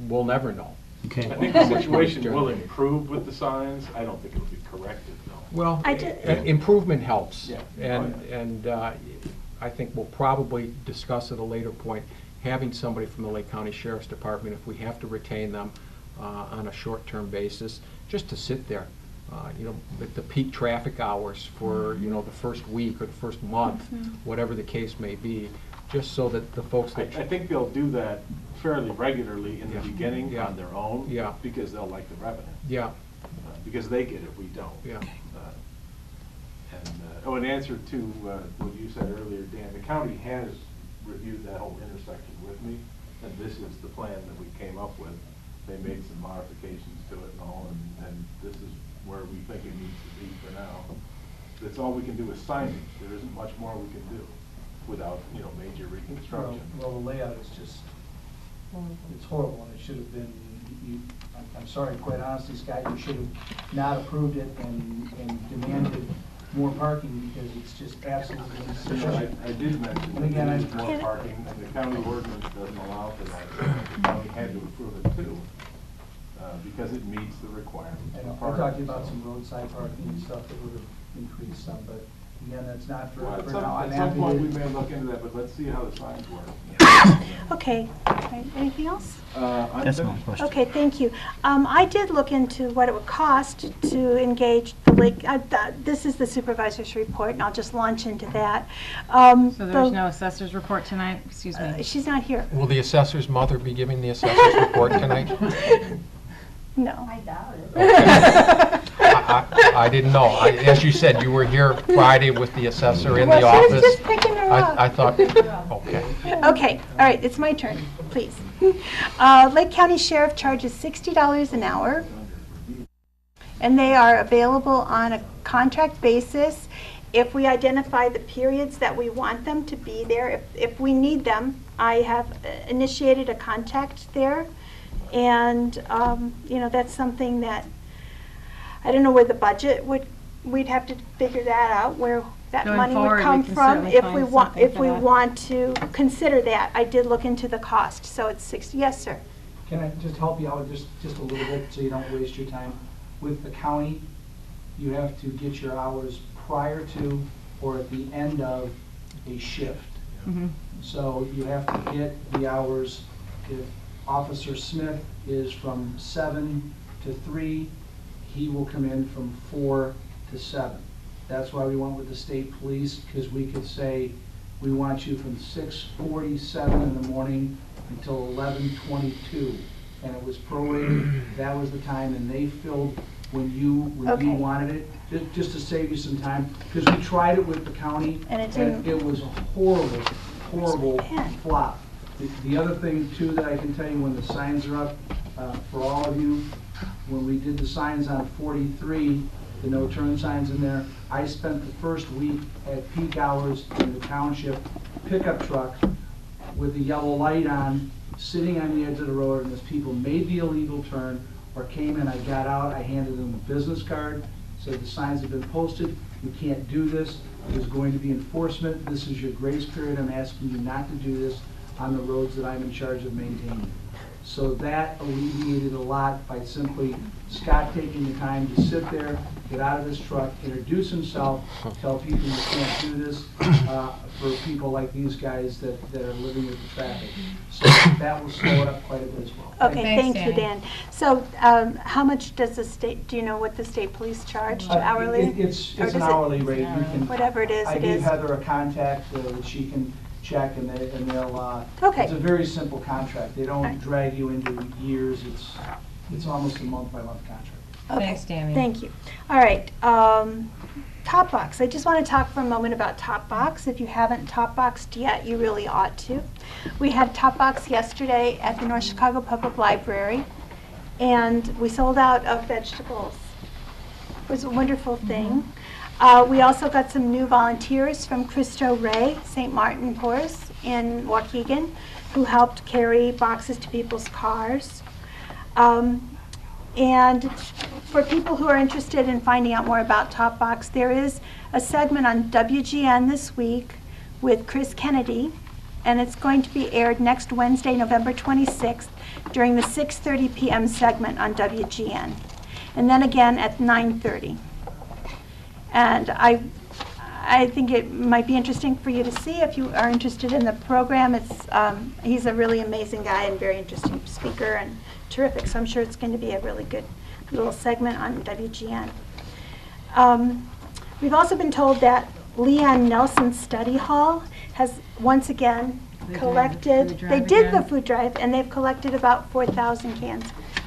we'll never know. Okay. I think the situation will improve with the signs. I don't think it'll be corrected, though. Well, improvement helps. Yeah. And I think we'll probably discuss at a later point, having somebody from the Lake County Sheriff's Department, if we have to retain them on a short-term basis, just to sit there. At the peak traffic hours for, the first week or the first month, whatever the case may be, just so that the folks that... I think they'll do that fairly regularly in the Yeah. beginning Yeah. on their own. Yeah. Because they'll like the revenue. Yeah, Because they get it, we don't. yeah. In answer to what you said earlier, Dan, the county has reviewed that whole intersection with me, and this is the plan that we came up with. They made some modifications to it and all, and this is where we think it needs to be for now. That's all we can do with signage. There isn't much more we can do without, you know, major reconstruction. Well, the layout is just, it's horrible, and it should have been, I'm sorry, quite honestly, Scott, you should have not approved it and demanded more parking, because it's just absolutely insufficient. I did mention And that again, there is more parking, and the county ordinance doesn't allow for that. The county had to approve it too, because it meets the requirements I for know, I parking. talked about some roadside parking and stuff that would have increased some, but again, that's not for, Well, for at some, now. I'm at some happy point, we to- may look into that, but let's see how the signs work. Okay, all right, anything else? I'm That's my finished. question. Okay, thank you. I did look into what it would cost to engage the lake. This is the supervisor's report, and I'll just launch into that. So there's no assessor's report tonight? Excuse me. She's not here. Will the assessor's mother be giving the assessor's report tonight? No. I doubt it. I didn't know. As you said, you were here Friday with the assessor in the Well, she was office. just picking her up. I thought, okay. Okay, all right, it's my turn, please. Lake County Sheriff charges $60 an hour, and they are available on a contract basis. If we identify the periods that we want them to be there, if we need them, I have initiated a contact there. And, you know, that's something that, I don't know where the budget we'd have to figure that out, where that Going money forward, would we come can from certainly if find we want, something if for we that. want to consider that. I did look into the cost, so it's 60, yes, sir. Can I just help you out just a little bit so you don't waste your time? With the county, you have to get your hours prior to or at the end of a shift. So you have to get the hours, if Officer Smith is from 7 to 3, he will come in from 4 to 7. That's why we went with the state police, because we could say, we want you from 6:47 in the morning until 11:22. And it was prorated, that was the time, and they filled when you Okay. wanted it, just to save you some time. Because we tried it with the county, And it didn't- it was a horrible, horrible pen? flop. The other thing too that I can tell you, when the signs are up, for all of you, when we did the signs on 43, the no-turn signs in there, I spent the first week at peak hours in the township pickup truck with the yellow light on, sitting on the edge of the road, and as people made the illegal turn or came in, I got out, I handed them a business card, said the signs have been posted, you can't do this, there's going to be enforcement, this is your grace period, I'm asking you not to do this on the roads that I'm in charge of maintaining. So that alleviated a lot by simply Scott taking the time to sit there, get out of his truck, introduce himself, tell people you can't do this, for people like these guys that are living with the traffic. So that will slow it up quite a bit as well. Okay, Thanks, thank you, Danny. Dan. So how much does the state, do you know what the state police charge hourly? It's Or an does it- hourly rate. You can, Whatever it is, I it gave is. Heather a contact that she can check, and they'll, Okay. it's a very simple contract. They don't Alright. drag you into years. It's almost a month-by-month contract. Okay, Thanks, Tammy. Thank you. All right, Top Box. I just want to talk for a moment about Top Box. If you haven't Top Boxed yet, you really ought to. We had Top Box yesterday at the North Chicago Public Library, and we sold out of vegetables. It was a wonderful thing. We also got some new volunteers from Cristo Rey, St. Martin Horse in Waukegan, who helped carry boxes to people's cars. And for people who are interested in finding out more about Top Box, there is a segment on WGN this week with Chris Kennedy, and it's going to be aired next Wednesday, November 26th, during the 6:30 p.m. segment on WGN, and then again at 9:30. And I think it might be interesting for you to see if you are interested in the program. He's a really amazing guy and very interesting speaker and terrific, so I'm sure it's going to be a really good little segment on WGN. We've also been told that Leon Nelson Study Hall has once again collected, they did the food drive, and they've collected about 4,000 cans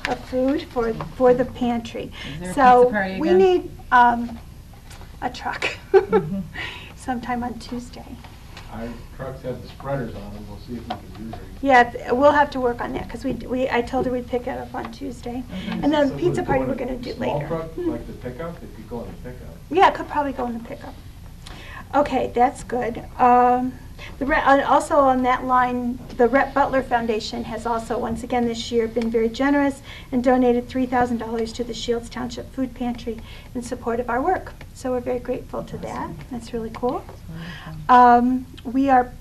of food for the pantry. Is there a So pizza party we again? need a truck sometime on Tuesday. Our trucks have the spreaders on them, we'll see if we can use them. Yeah, we'll have to work on that, because I told her we'd pick it up on Tuesday. And then So pizza would party go we're in gonna do Small later. truck, like the pickup, it could go in the pickup. Yeah, it could probably go in the pickup. Okay, that's good. Also on that line, the Rhett Butler Foundation has also, once again this year, been very generous and donated $3,000 to the Shields Township Food Pantry in support of our work. So we're very grateful to that. That's really cool. We are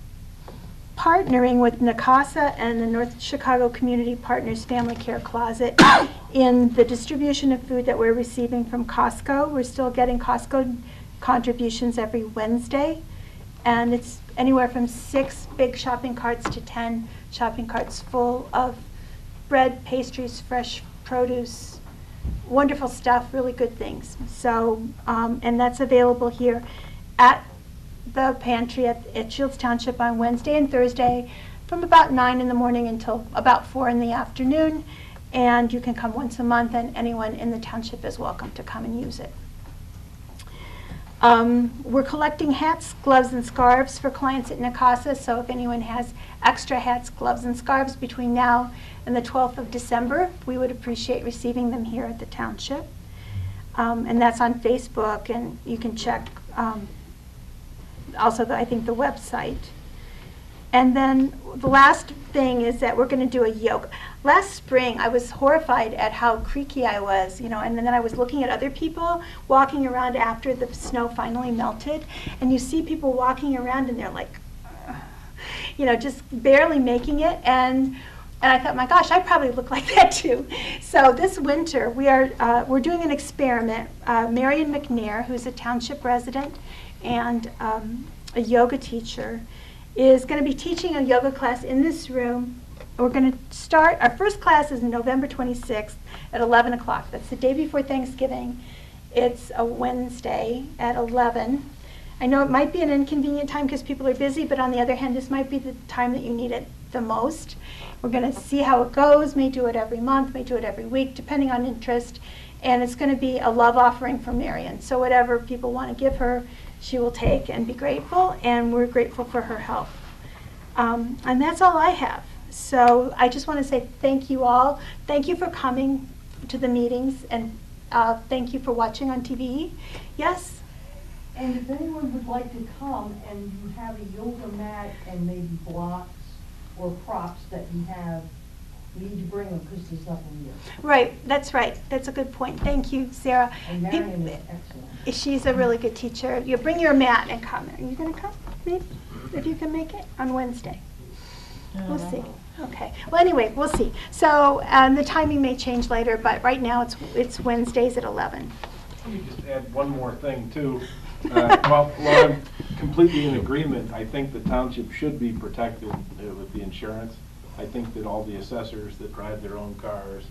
partnering with NACASA and the North Chicago Community Partners Family Care Closet in the distribution of food that we're receiving from Costco. We're still getting Costco contributions every Wednesday, and it's anywhere from 6 big shopping carts to 10 shopping carts full of bread, pastries, fresh produce, wonderful stuff, really good things. So, and that's available here at the pantry at Shields Township on Wednesday and Thursday from about 9 in the morning until about 4 in the afternoon. And you can come once a month, and anyone in the township is welcome to come and use it. We're collecting hats, gloves, and scarves for clients at NACASA, so if anyone has extra hats, gloves, and scarves between now and the 12th of December, we would appreciate receiving them here at the township. And that's on Facebook, and you can check also, I think, the website. And then the last thing is that we're going to do a yoga. Last spring, I was horrified at how creaky I was, and then I was looking at other people walking around after the snow finally melted, and you see people walking around and they're like, just barely making it, and I thought, my gosh, I probably look like that too. So this winter, we're doing an experiment. Marion McNair, who's a township resident and a yoga teacher, is going to be teaching a yoga class in this room. We're going to start, our first class is November 26th at 11 o'clock. That's the day before Thanksgiving. It's a Wednesday at 11. I know it might be an inconvenient time because people are busy, but on the other hand, this might be the time that you need it the most. We're going to see how it goes, may do it every month, may do it every week, depending on interest. And it's going to be a love offering from Marion. So whatever people want to give her, she will take and be grateful, and we're grateful for her help. And that's all I have. So I just want to say thank you all. Thank you for coming to the meetings, and thank you for watching on TV. Yes? And if anyone would like to come and you have a yoga mat and maybe blocks or props that you have, you need to bring them because there's nothing here. Right, that's right. That's a good point. Thank you, Sarah. And Marion is excellent. She's a really good teacher. You bring your mat and come. Are you going to come, maybe? If you can make it on Wednesday. We'll see. Okay. Well, anyway, we'll see. So the timing may change later, but right now it's Wednesdays at 11. Let me just add one more thing, too. While I'm completely in agreement, I think the township should be protected with the insurance. I think that all the assessors that drive their own cars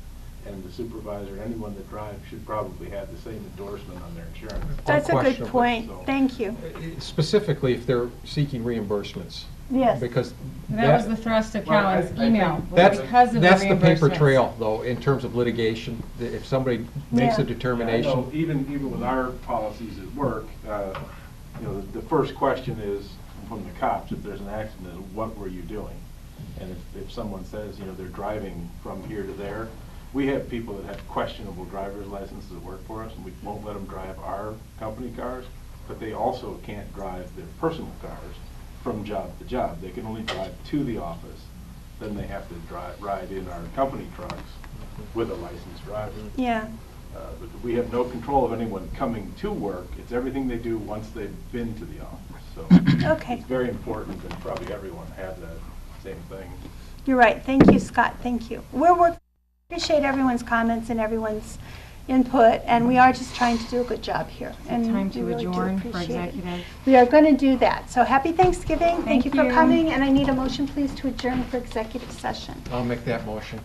and the supervisor, anyone that drives, should probably have the same endorsement on their insurance. That's a good Unquestionably. point. So- Thank you. Specifically if they're seeking reimbursements. Yes. Because That was the thrust of Well, I Cowan's think email, was That's, because of the that's the paper reimbursements. trail, though, in terms of litigation. If somebody makes a Yeah. determination. I know even with our policies at work, the first question is from the cops, if there's an accident, is what were you doing? And if someone says, they're driving from here to there, we have people that have questionable driver's licenses that work for us, and we won't let them drive our company cars, but they also can't drive their personal cars from job to job. They can only drive to the office. Then they have to ride in our company trucks with a licensed driver. Yeah. But we have no control of anyone coming to work. It's everything they do once they've been to the office. So Okay. it's very important that probably everyone has that same thing. You're right. Thank you, Scott. Thank you. Appreciate everyone's comments and everyone's input, and we are just trying to do a good job here. And Time we to really do adjourn for appreciate it. executive. We are going to do that. So happy Thanksgiving. Thank you for you. coming, and I need a motion, please, to adjourn for executive session. I'll make that motion.